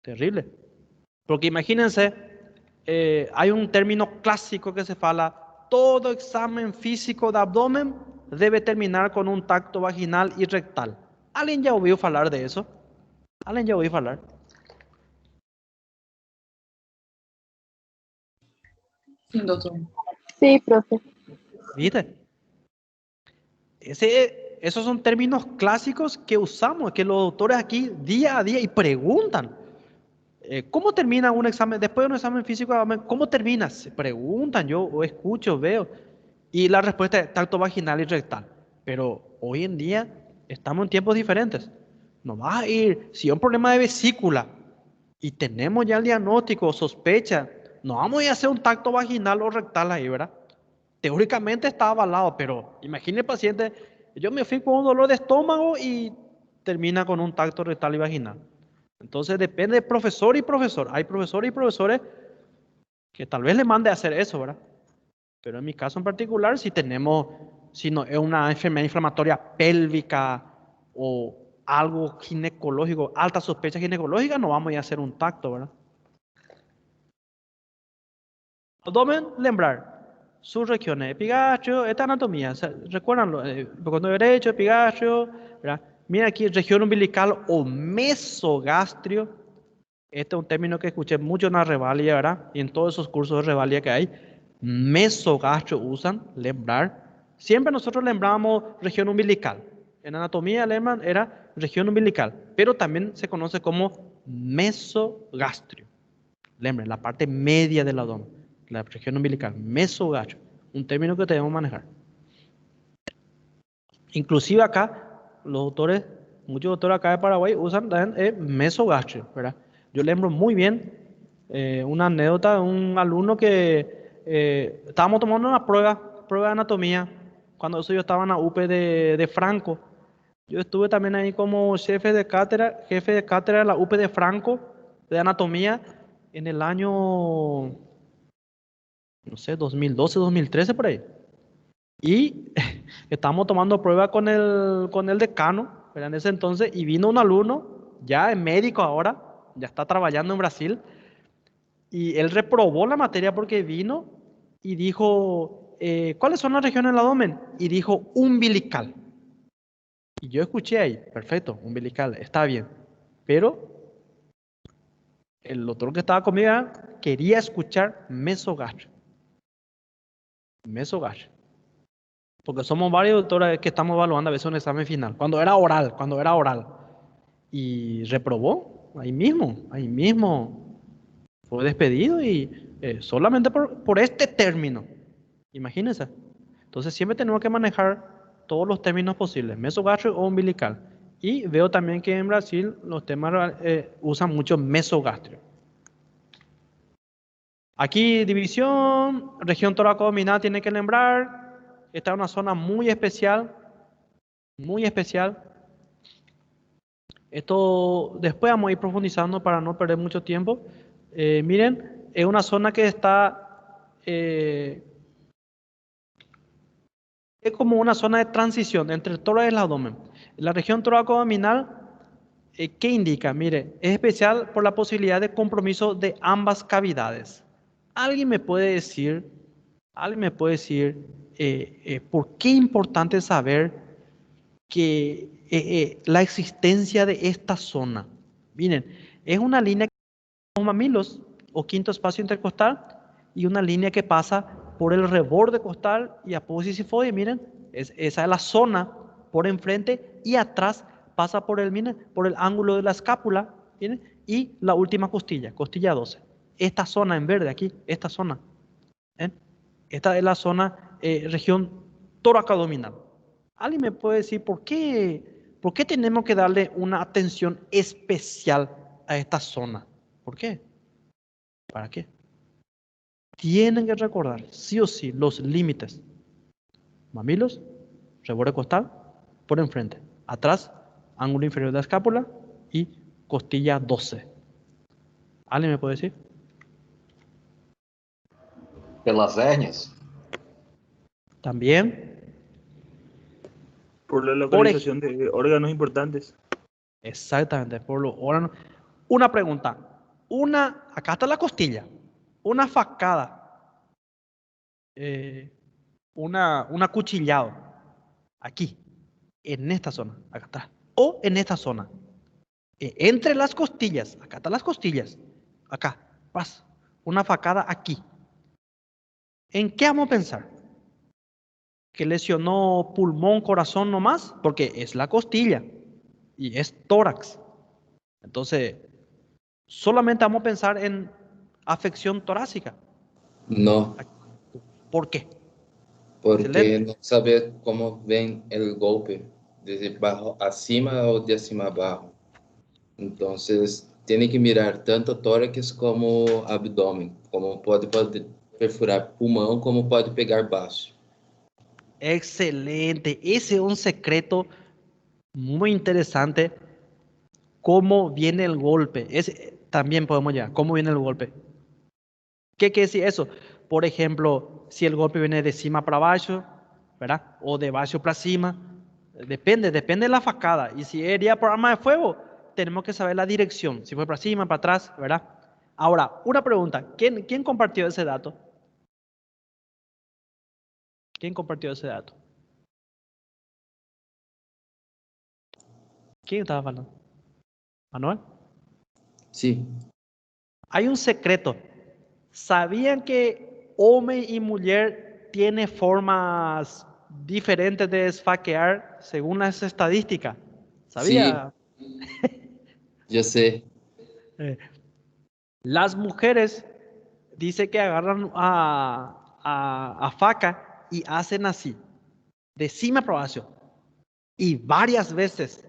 terrible. Porque imagínense, hay un término clásico que se fala: todo examen físico de abdomen debe terminar con un tacto vaginal y rectal. ¿Alguien ya ouviu hablar de eso? ¿Alguien ya ouviu hablar? Sim, doutor. Sí, profe. ¿Viste? Esos son términos clásicos que usamos, que los doctores aquí día a día y preguntan. ¿Cómo termina un examen? Después de un examen físico, ¿cómo termina? Se preguntan, yo o escucho, veo. Y la respuesta es tacto vaginal y rectal. Pero hoy en día estamos en tiempos diferentes. No vas a ir, si hay un problema de vesícula y tenemos ya el diagnóstico, sospecha, no vamos a ir a hacer un tacto vaginal o rectal ahí, ¿verdad? Teóricamente está avalado, pero imagine el paciente, yo me fui con un dolor de estómago y termina con un tacto rectal y vaginal. Entonces depende de profesor y profesor. Hay profesores y profesores que tal vez le mande a hacer eso, ¿verdad? Pero en mi caso en particular, si no es una enfermedad inflamatoria pélvica o algo ginecológico, alta sospecha ginecológica, no vamos a ir a hacer un tacto, ¿verdad? Abdomen, lembrar. Sus regiones, epigastrio, esta anatomía, recuérdanlo, condo derecho, epigastrio, ¿verdad? Mira aquí, región umbilical o mesogastrio. Este es un término que escuché mucho en la revalida, ¿verdad? Y en todos esos cursos de revalida que hay. Mesogastrio usan, lembrar. Siempre nosotros lembramos región umbilical. En anatomía alemán era región umbilical, pero también se conoce como mesogastrio. Lembren, la parte media del abdomen, la región umbilical, mesogastrio, un término que debemos manejar. Inclusive acá, muchos doctores acá de Paraguay usan también mesogastrio, ¿verdad? Yo lembro muy bien una anécdota de un alumno que estábamos tomando una prueba de anatomía, cuando eso yo estaba en la UP de Franco. Yo estuve también ahí como jefe de cátedra de la UP de Franco, de anatomía, en el año, no sé, 2012, 2013 por ahí. Y estábamos tomando prueba con el decano, ¿verdad? En ese entonces, y vino un alumno, ya es médico ahora, ya está trabajando en Brasil, y él reprobó la materia porque vino y dijo, ¿cuáles son las regiones del abdomen? Y dijo, umbilical. Y yo escuché ahí, perfecto, umbilical, está bien. Pero el otro que estaba conmigo quería escuchar mesogastrio. Mesogastrio. Porque somos varios doctores que estamos evaluando a veces un examen final. Cuando era oral. Y reprobó, ahí mismo fue despedido y solamente por este término. Imagínense. Entonces siempre tenemos que manejar todos los términos posibles, mesogastrio o umbilical. Y veo también que en Brasil los temas usan mucho mesogastrio. Aquí división, región toracoabdominal tiene que lembrar. Esta es una zona muy especial, muy especial. Esto después vamos a ir profundizando para no perder mucho tiempo. Miren, es una zona que está, es como una zona de transición entre el tórax y el abdomen. La región toracoabdominal, ¿qué indica? Mire, es especial por la posibilidad de compromiso de ambas cavidades. ¿Alguien me puede decir por qué es importante saber que la existencia de esta zona? Miren, es una línea que los mamilos o quinto espacio intercostal y una línea que pasa por el reborde costal y apófisis sifoide. Miren, esa es la zona por enfrente y atrás pasa por el ángulo de la escápula. ¿Miren? Y la última costilla, costilla 12. Esta zona en verde aquí, esta zona. Esta es la zona, región toracoabdominal. ¿Alguien me puede decir por qué tenemos que darle una atención especial a esta zona? ¿Por qué? ¿Para qué? Tienen que recordar, sí o sí, los límites. Mamilos, reborde costal, por enfrente. Atrás, ángulo inferior de la escápula y costilla 12? ¿Alguien me puede decir? Pelas hérnias? También. Por la localización de órganos importantes. Exactamente, por los órganos. Una pregunta. Acá está la costilla. Una facada. Un acuchillado. Aquí. En esta zona. Acá está. O en esta zona. Entre las costillas. Acá están las costillas. Acá. Paz. Una facada aquí. ¿En qué vamos a pensar? ¿Que lesionó pulmón, corazón nomás? Porque es la costilla. Y es tórax. Entonces, solamente vamos a pensar en afección torácica. No. ¿Por qué? Porque Excelente. no sabe cómo ven el golpe, desde abajo acima o de acima abajo. Entonces, tiene que mirar tanto tórax como abdômen, como pode perfurar pulmão, como pode pegar baixo. Excelente. Ese es un secreto muy interesante. ¿Cómo viene el golpe? También podemos llegar. ¿Cómo viene el golpe? ¿Qué quiere decir eso? Por ejemplo, si el golpe viene de cima para abajo, ¿verdad? O de abajo para cima. Depende de la facada. Y si sería por arma de fuego, tenemos que saber la dirección. Si fue para cima, para atrás, ¿verdad? Ahora, una pregunta. ¿Quién compartió ese dato? ¿Quién compartió ese dato? ¿Quién estaba hablando? ¿Manuel? Sí. Hay un secreto. ¿Sabían que hombre y mujer tienen formas diferentes de esfaquear según las estadísticas? ¿Sabía? Sí. Ya sé. Las mujeres dice que agarran a faca y hacen así, de cima para abajo, y varias veces.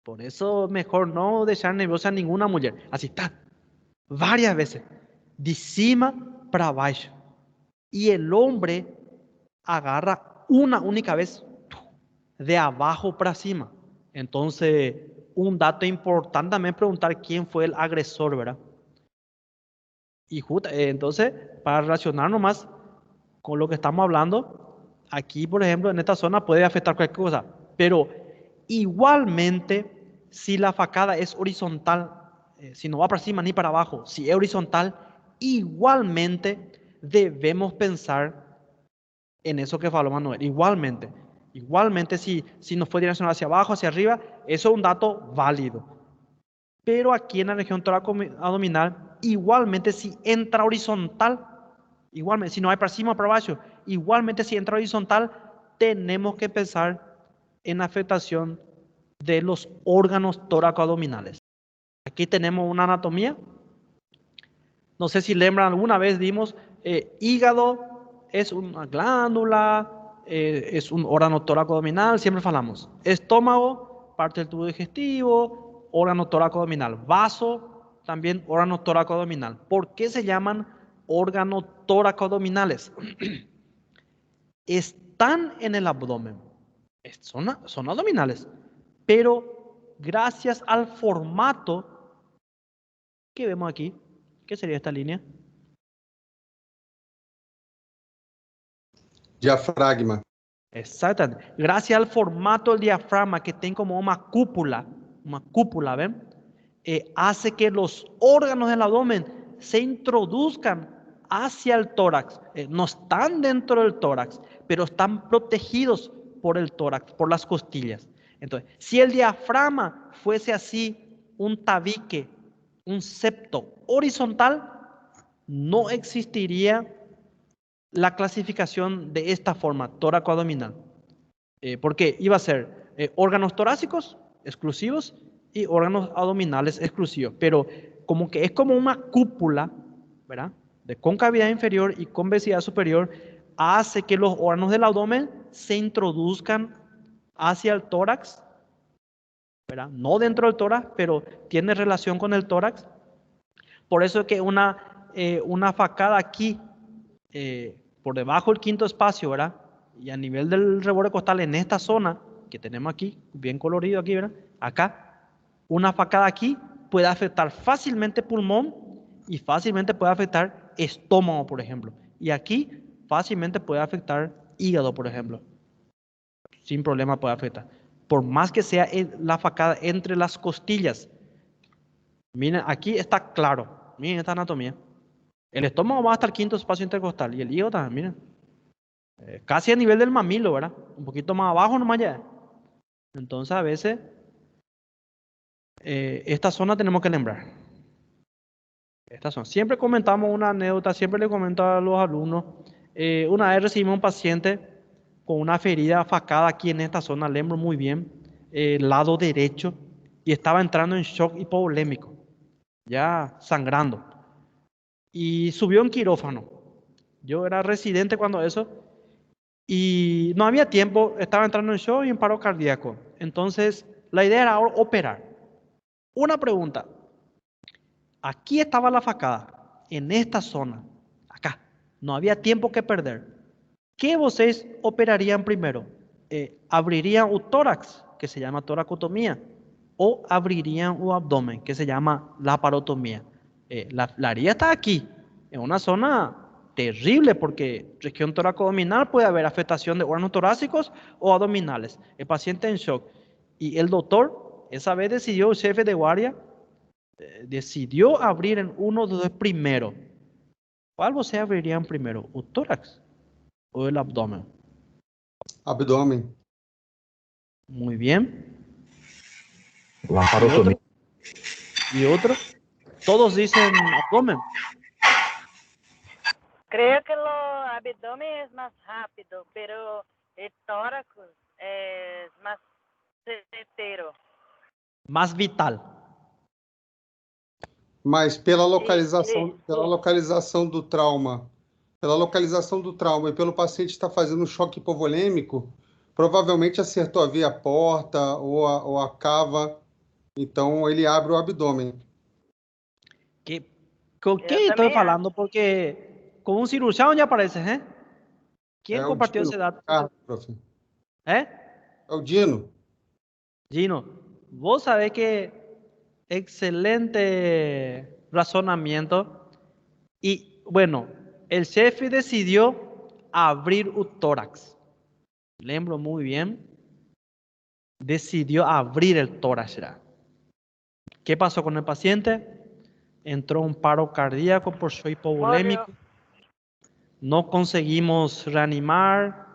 Por eso mejor no dejar nerviosa a ninguna mujer. Así está, varias veces, de cima para abajo. Y el hombre agarra una única vez, de abajo para cima. Entonces, un dato importante también es preguntar quién fue el agresor, ¿verdad? Y entonces, para relacionar nomás con lo que estamos hablando, aquí, por ejemplo, en esta zona puede afectar cualquier cosa, pero igualmente, si la facada es horizontal, si no va para cima ni para abajo, si es horizontal, igualmente debemos pensar en eso que faló Manuel. Igualmente si nos fue direccionado hacia abajo, hacia arriba, eso es un dato válido. Pero aquí en la región toracoabdominal, igualmente si entra horizontal, igualmente si no hay para cima o para abajo, igualmente si entra horizontal, tenemos que pensar en afectación de los órganos toracoabdominales. Aquí tenemos una anatomía. No sé si lembran, alguna vez dimos hígado, es una glándula, es un órgano toracoabdominal, siempre falamos. Estómago, parte del tubo digestivo, órgano toracoabdominal. Vaso, también órgano toracoabdominal. ¿Por qué se llaman órganos toracoabdominales? Están en el abdomen, son abdominales, pero gracias al formato que vemos aquí, ¿qué sería esta línea? Diafragma. Exactamente. Gracias al formato del diafragma que tiene como una cúpula, ¿ven? Hace que los órganos del abdomen se introduzcan hacia el tórax. No están dentro del tórax, pero están protegidos por el tórax, por las costillas. Entonces, si el diafragma fuese así, un tabique, un septo horizontal, no existiría la clasificación de esta forma, tóraco-abdominal. Porque iba a ser órganos torácicos exclusivos y órganos abdominales exclusivos. Pero como que es como una cúpula, ¿verdad? De concavidad inferior y convexidad superior, hace que los órganos del abdomen se introduzcan hacia el tórax, ¿verdad? No dentro del tórax, pero tiene relación con el tórax. Por eso es que una facada aquí, por debajo del quinto espacio, ¿verdad? Y a nivel del reborde costal, en esta zona que tenemos aquí, bien colorido aquí, ¿verdad? Acá, una facada aquí puede afectar fácilmente pulmón y fácilmente puede afectar estómago, por ejemplo. Y aquí fácilmente puede afectar hígado, por ejemplo. Sin problema puede afectar. Por más que sea la facada entre las costillas. Miren, aquí está claro. Miren esta anatomía. El estómago va hasta el quinto espacio intercostal y el hígado también, miren. Casi a nivel del mamilo, ¿verdad? Un poquito más abajo nomás ya. Entonces a veces esta zona tenemos que lembrar. Esta zona. Siempre comentamos una anécdota, siempre le comento a los alumnos. Una vez recibimos un paciente con una ferida facada aquí en esta zona, lembro muy bien, lado derecho, y estaba entrando en shock hipovolémico, ya sangrando. Y subió en quirófano. Yo era residente cuando eso, y no había tiempo, estaba entrando en shock y en paro cardíaco. Entonces, la idea era operar. Una pregunta. Aquí estaba la facada, en esta zona, acá. No había tiempo que perder. ¿Qué vocês operarían primero? ¿Abrirían un tórax, que se llama toracotomía, o abrirían un abdomen, que se llama laparotomía? La herida está aquí, en una zona terrible, porque región toracoabdominal puede haber afectación de órganos torácicos o abdominales. El paciente en shock. Y el doctor, esa vez decidió, el jefe de guardia, decidió abrir en uno de los primeros. ¿Cuál vocês abrirían primero? ¿El tórax o el abdomen? Abdômen. Muy bien. Laparotomía. ¿Y otro? Todos dicen abdomen. Creo que el abdomen es más rápido, pero el tórax es más certeiro. Más vital. Mas pela localização do trauma, e pelo paciente estar fazendo um choque hipovolêmico, provavelmente acertou a via porta ou a cava, então ele abre o abdômen. ¿Con qué estoy hablando? Porque con un cirujano ya aparece, ¿eh? ¿Quién compartió ese dato? Profe. ¿Eh? É o Dino. Gino, vos sabés que excelente razonamiento. Y bueno, el jefe decidió abrir un tórax. Lembro muy bien. Decidió abrir el tórax. ¿Qué pasó con el paciente? Entró un paro cardíaco por shock hipovolémico. No conseguimos reanimar.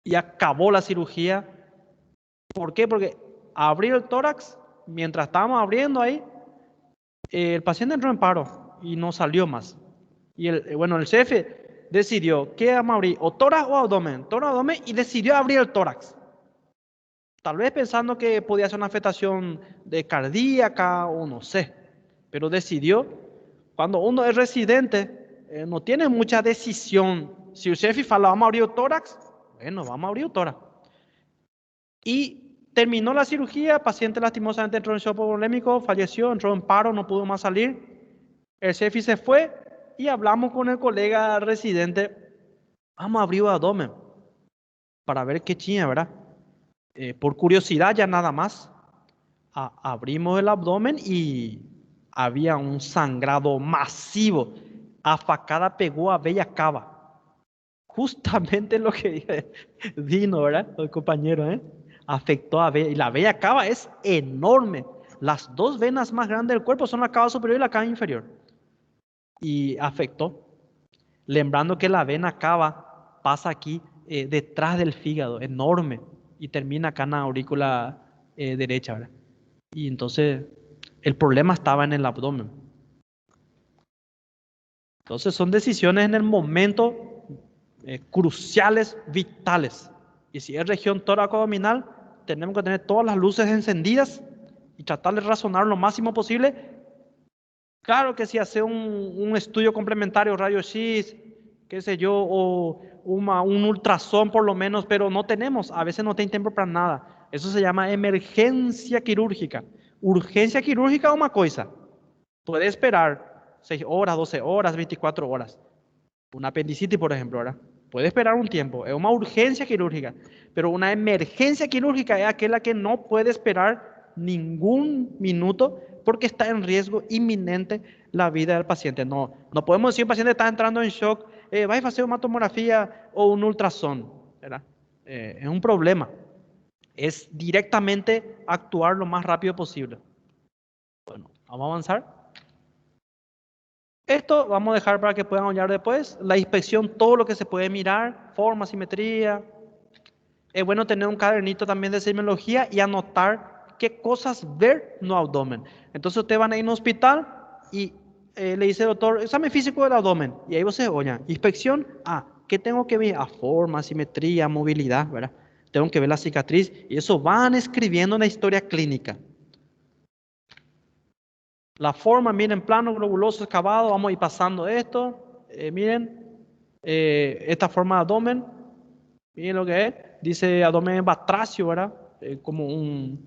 Y acabó la cirugía. ¿Por qué? Porque abrió el tórax. Mientras estábamos abriendo ahí, el paciente entró en paro y no salió más. Y el jefe decidió, ¿qué vamos a abrir? ¿O tórax o abdomen? Tórax o abdomen, y decidió abrir el tórax. Tal vez pensando que podía ser una afectación de cardíaca o no sé. Pero decidió, cuando uno es residente, no tiene mucha decisión. Si el jefe fala, vamos a abrir el tórax, bueno, vamos a abrir el tórax. Y terminó la cirugía, el paciente lastimosamente entró en shock hipovolémico, falleció, entró en paro, no pudo más salir. El jefe se fue y hablamos con el colega residente. Vamos a abrir el abdomen para ver qué chinga, ¿verdad? Por curiosidad ya nada más. Abrimos el abdomen y había un sangrado masivo. A facada pegó a bella cava. Justamente lo que vino, ¿verdad? El compañero, afectó a bella. Y la bella cava es enorme. Las dos venas más grandes del cuerpo son la cava superior y la cava inferior. Y afectó. Lembrando que la vena cava pasa aquí detrás del fígado, enorme. Y termina acá en la aurícula derecha, ¿verdad? Y entonces el problema estaba en el abdomen. Entonces son decisiones en el momento cruciales, vitales. Y si es región tóraco-abdominal, tenemos que tener todas las luces encendidas y tratar de razonar lo máximo posible. Claro que si hace un estudio complementario, rayos-X, qué sé yo, o un ultrasón por lo menos, pero no tenemos, a veces no tiene tiempo para nada. Eso se llama emergencia quirúrgica. Urgencia quirúrgica es una cosa. Puede esperar 6 horas, 12 horas, 24 horas. Una apendicitis, por ejemplo, ¿verdad? Puede esperar un tiempo. Es una urgencia quirúrgica. Pero una emergencia quirúrgica es aquella que no puede esperar ningún minuto porque está en riesgo inminente la vida del paciente. No podemos decir que el paciente está entrando en shock, va a hacer una tomografía o un ultrasonido, ¿verdad? Es un problema. Es directamente actuar lo más rápido posible. Bueno, vamos a avanzar. Esto vamos a dejar para que puedan hallar después. La inspección, todo lo que se puede mirar, forma, simetría. Es bueno tener un cadernito también de semiología y anotar qué cosas ver no abdomen. Entonces ustedes van a ir a un hospital y le dice el doctor, examen físico del abdomen. Y ahí vos se oye, inspección, ¿qué tengo que ver? Forma, simetría, movilidad, ¿verdad? Tengo que ver la cicatriz y eso van escribiendo en la historia clínica. La forma, miren, plano, globuloso, excavado, vamos a ir pasando esto. Miren, esta forma de abdomen, miren lo que es. Dice abdomen batracio, ¿verdad? Como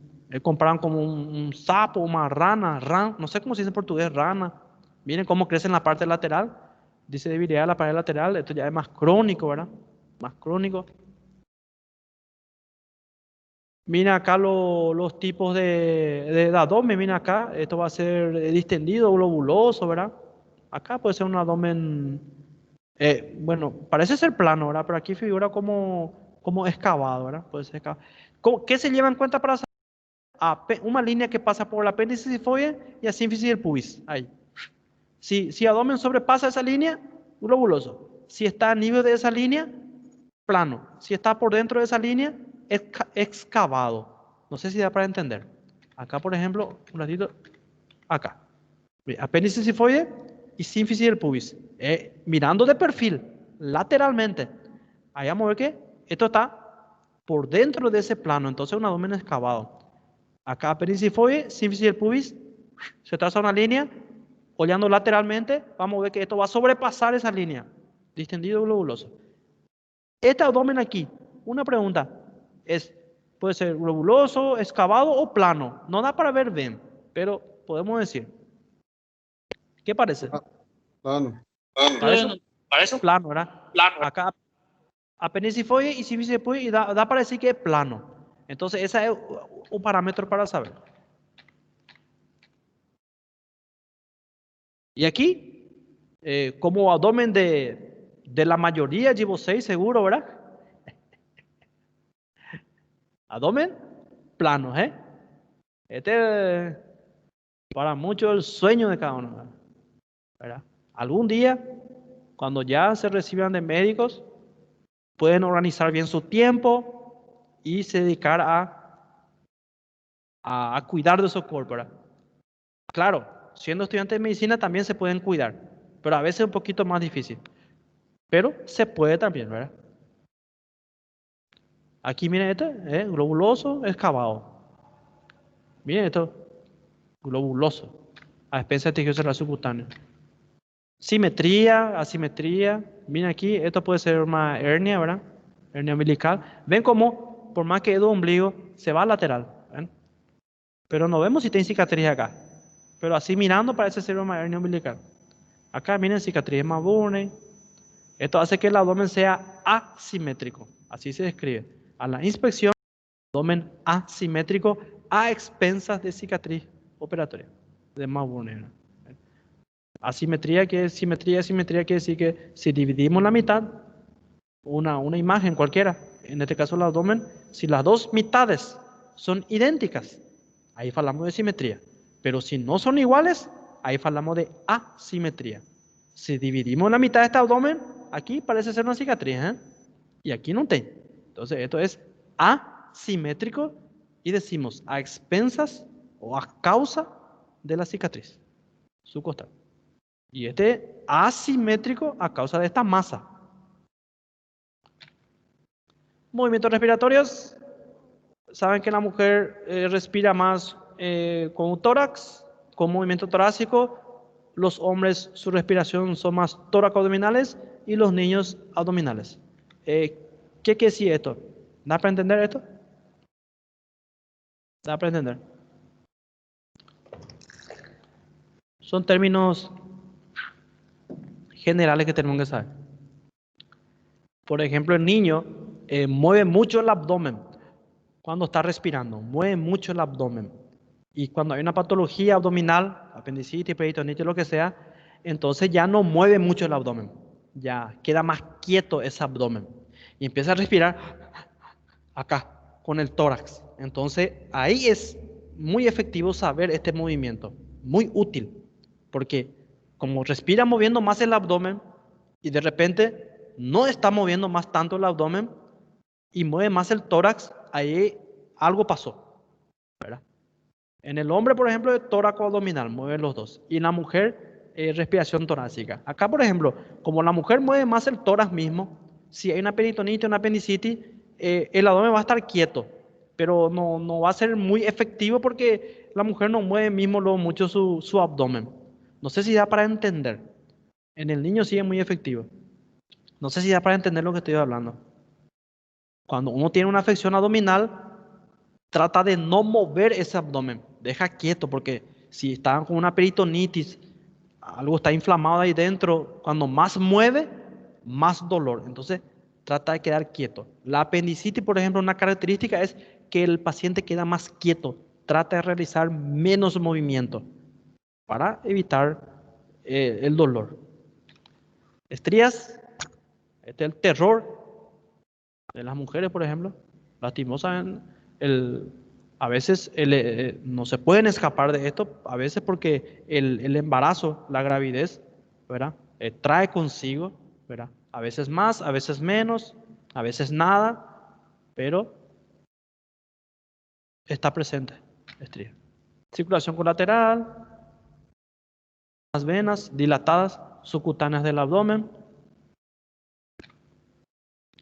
comparan como un sapo, una rana, no sé cómo se dice en portugués, rana. Miren cómo crece en la parte lateral. Dice debilidad de la pared lateral, esto ya es más crónico, ¿verdad? Más crónico. Mira acá los tipos de abdomen, mira acá, esto va a ser distendido, globuloso, ¿verdad? Acá puede ser un abdomen, bueno, parece ser plano, ¿verdad? Pero aquí figura como excavado, ¿verdad? Puede ser excavado. ¿Qué se lleva en cuenta para saber? Una línea que pasa por el apéndice sifoide y la sínfisis del pubis, ahí. Si abdomen sobrepasa esa línea, globuloso. Si está a nivel de esa línea, plano. Si está por dentro de esa línea, excavado. No sé si da para entender. Acá, por ejemplo, un ratito, acá. Apéndice sifoide y sínfisis del pubis. Mirando de perfil, lateralmente. Ahí vamos a ver que esto está por dentro de ese plano, entonces un abdomen excavado. Acá apéndice sifoide, sínfisis del pubis, se traza una línea, oleando lateralmente, vamos a ver que esto va a sobrepasar esa línea. Distendido globuloso. Este abdomen aquí, una pregunta, puede ser globuloso, excavado o plano. No da para ver bien, pero podemos decir. ¿Qué parece? Plano. Parece plano, ¿verdad? Plano. Acá apéndice sifoide y sínfisis del pubis y da para decir que es plano. Entonces ese es un parámetro para saber. Y aquí, como abdomen de la mayoría, llevo 6 seguro, ¿verdad? Abdomen plano, ¿eh? Este para muchos el sueño de cada uno, ¿verdad? Algún día, cuando ya se reciban de médicos, pueden organizar bien su tiempo y se dedicar a cuidar de su cuerpo, ¿verdad? Claro, siendo estudiantes de medicina también se pueden cuidar, pero a veces es un poquito más difícil. Pero se puede también, ¿verdad? Aquí miren esto, globuloso, excavado. Miren esto, globuloso, a expensas de tejido celular subcutáneo. Simetría, asimetría. Miren aquí, esto puede ser una hernia, ¿verdad? Hernia umbilical. Ven cómo, por más que es de ombligo, se va lateral, ¿ven? Pero no vemos si tiene cicatriz acá. Pero así mirando parece ser una hernia umbilical. Acá miren cicatriz más Burney. Esto hace que el abdomen sea asimétrico. Así se describe. A la inspección, abdomen asimétrico a expensas de cicatriz operatoria. De más Burney. Asimetría, que es simetría quiere decir que si dividimos la mitad, una imagen cualquiera, en este caso el abdomen, si las dos mitades son idénticas, ahí hablamos de simetría. Pero si no son iguales, ahí hablamos de asimetría. Si dividimos la mitad de este abdomen, aquí parece ser una cicatriz, ¿eh? Y aquí no tiene. Entonces esto es asimétrico y decimos a expensas o a causa de la cicatriz subcostal. Y este asimétrico a causa de esta masa. Movimientos respiratorios. Saben que la mujer respira más con un tórax, con movimiento torácico. Los hombres, su respiración son más tóraco-abdominales y los niños abdominales. ¿Qué quiere decir esto? ¿Da para entender esto? ¿Da para entender? Son términos generales que tenemos que saber. Por ejemplo, el niño mueve mucho el abdomen cuando está respirando, mueve mucho el abdomen. Y cuando hay una patología abdominal, apendicitis, peritonitis, lo que sea, entonces ya no mueve mucho el abdomen. Ya queda más quieto ese abdomen. Y empieza a respirar acá, con el tórax. Entonces ahí es muy efectivo saber este movimiento. Muy útil. Porque como respira moviendo más el abdomen y de repente no está moviendo más tanto el abdomen y mueve más el tórax, ahí algo pasó, ¿verdad? En el hombre, por ejemplo, es tóraco abdominal, mueven los dos. Y en la mujer, respiración torácica. Acá, por ejemplo, como la mujer mueve más el tórax mismo, si hay una peritonitis, una apendicitis, el abdomen va a estar quieto, pero no va a ser muy efectivo porque la mujer no mueve mismo mucho su abdomen. No sé si da para entender. En el niño sí es muy efectivo. No sé si da para entender lo que estoy hablando. Cuando uno tiene una afección abdominal, trata de no mover ese abdomen. Deja quieto porque si está con una peritonitis, algo está inflamado ahí dentro, cuando más mueve, más dolor. Entonces, trata de quedar quieto. La apendicitis, por ejemplo, una característica es que el paciente queda más quieto. Trata de realizar menos movimiento para evitar el dolor. Estrías, este es el terror de las mujeres, por ejemplo. Lastimosamente, a veces no se pueden escapar de esto, a veces porque el embarazo, la gravidez, ¿verdad? Trae consigo, ¿verdad? A veces más, a veces menos, a veces nada, pero está presente estría. Circulación colateral, las venas dilatadas subcutáneas del abdomen.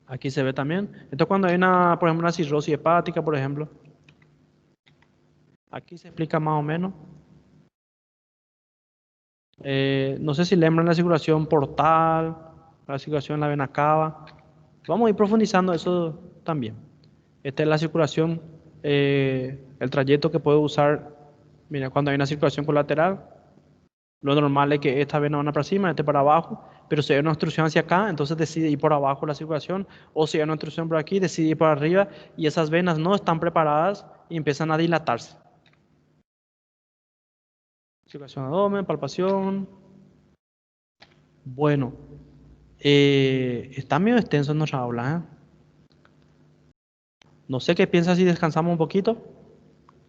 Aquí se ve también. Esto cuando hay por ejemplo, una cirrosis hepática, por ejemplo. Aquí se explica más o menos. No sé si lembran la circulación portal, la circulación en la vena cava. Vamos a ir profundizando eso también. Esta es la circulación, el trayecto que puede usar. Mira, cuando hay una circulación colateral, lo normal es que esta vena va para encima, este para abajo, pero si hay una obstrucción hacia acá, entonces decide ir por abajo la circulación, o si hay una obstrucción por aquí, decide ir por arriba, y esas venas no están preparadas y empiezan a dilatarse. Circulación abdomen, palpación. Bueno, está medio extenso nuestra aula, No sé qué piensas si descansamos un poquito.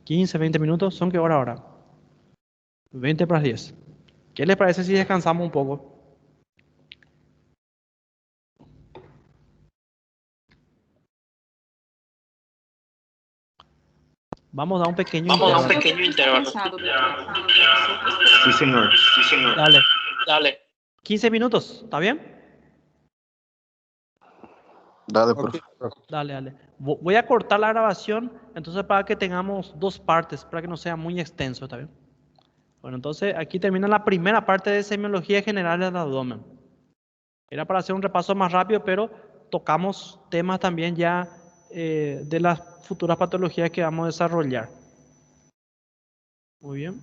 15, 20 minutos. ¿Son qué hora ahora? 20 para las 10. ¿Qué les parece si descansamos un poco? Vamos a dar un pequeño intervalo. Sí, señor. Sí, señor. Dale. 15 minutos, ¿está bien? Dale, profe. Dale. Voy a cortar la grabación, entonces para que tengamos dos partes, para que no sea muy extenso, ¿está bien? Bueno, entonces aquí termina la primera parte de semiología general del abdomen. Era para hacer un repaso más rápido, pero tocamos temas también ya de las futuras patologías que vamos a desarrollar. Muy bien.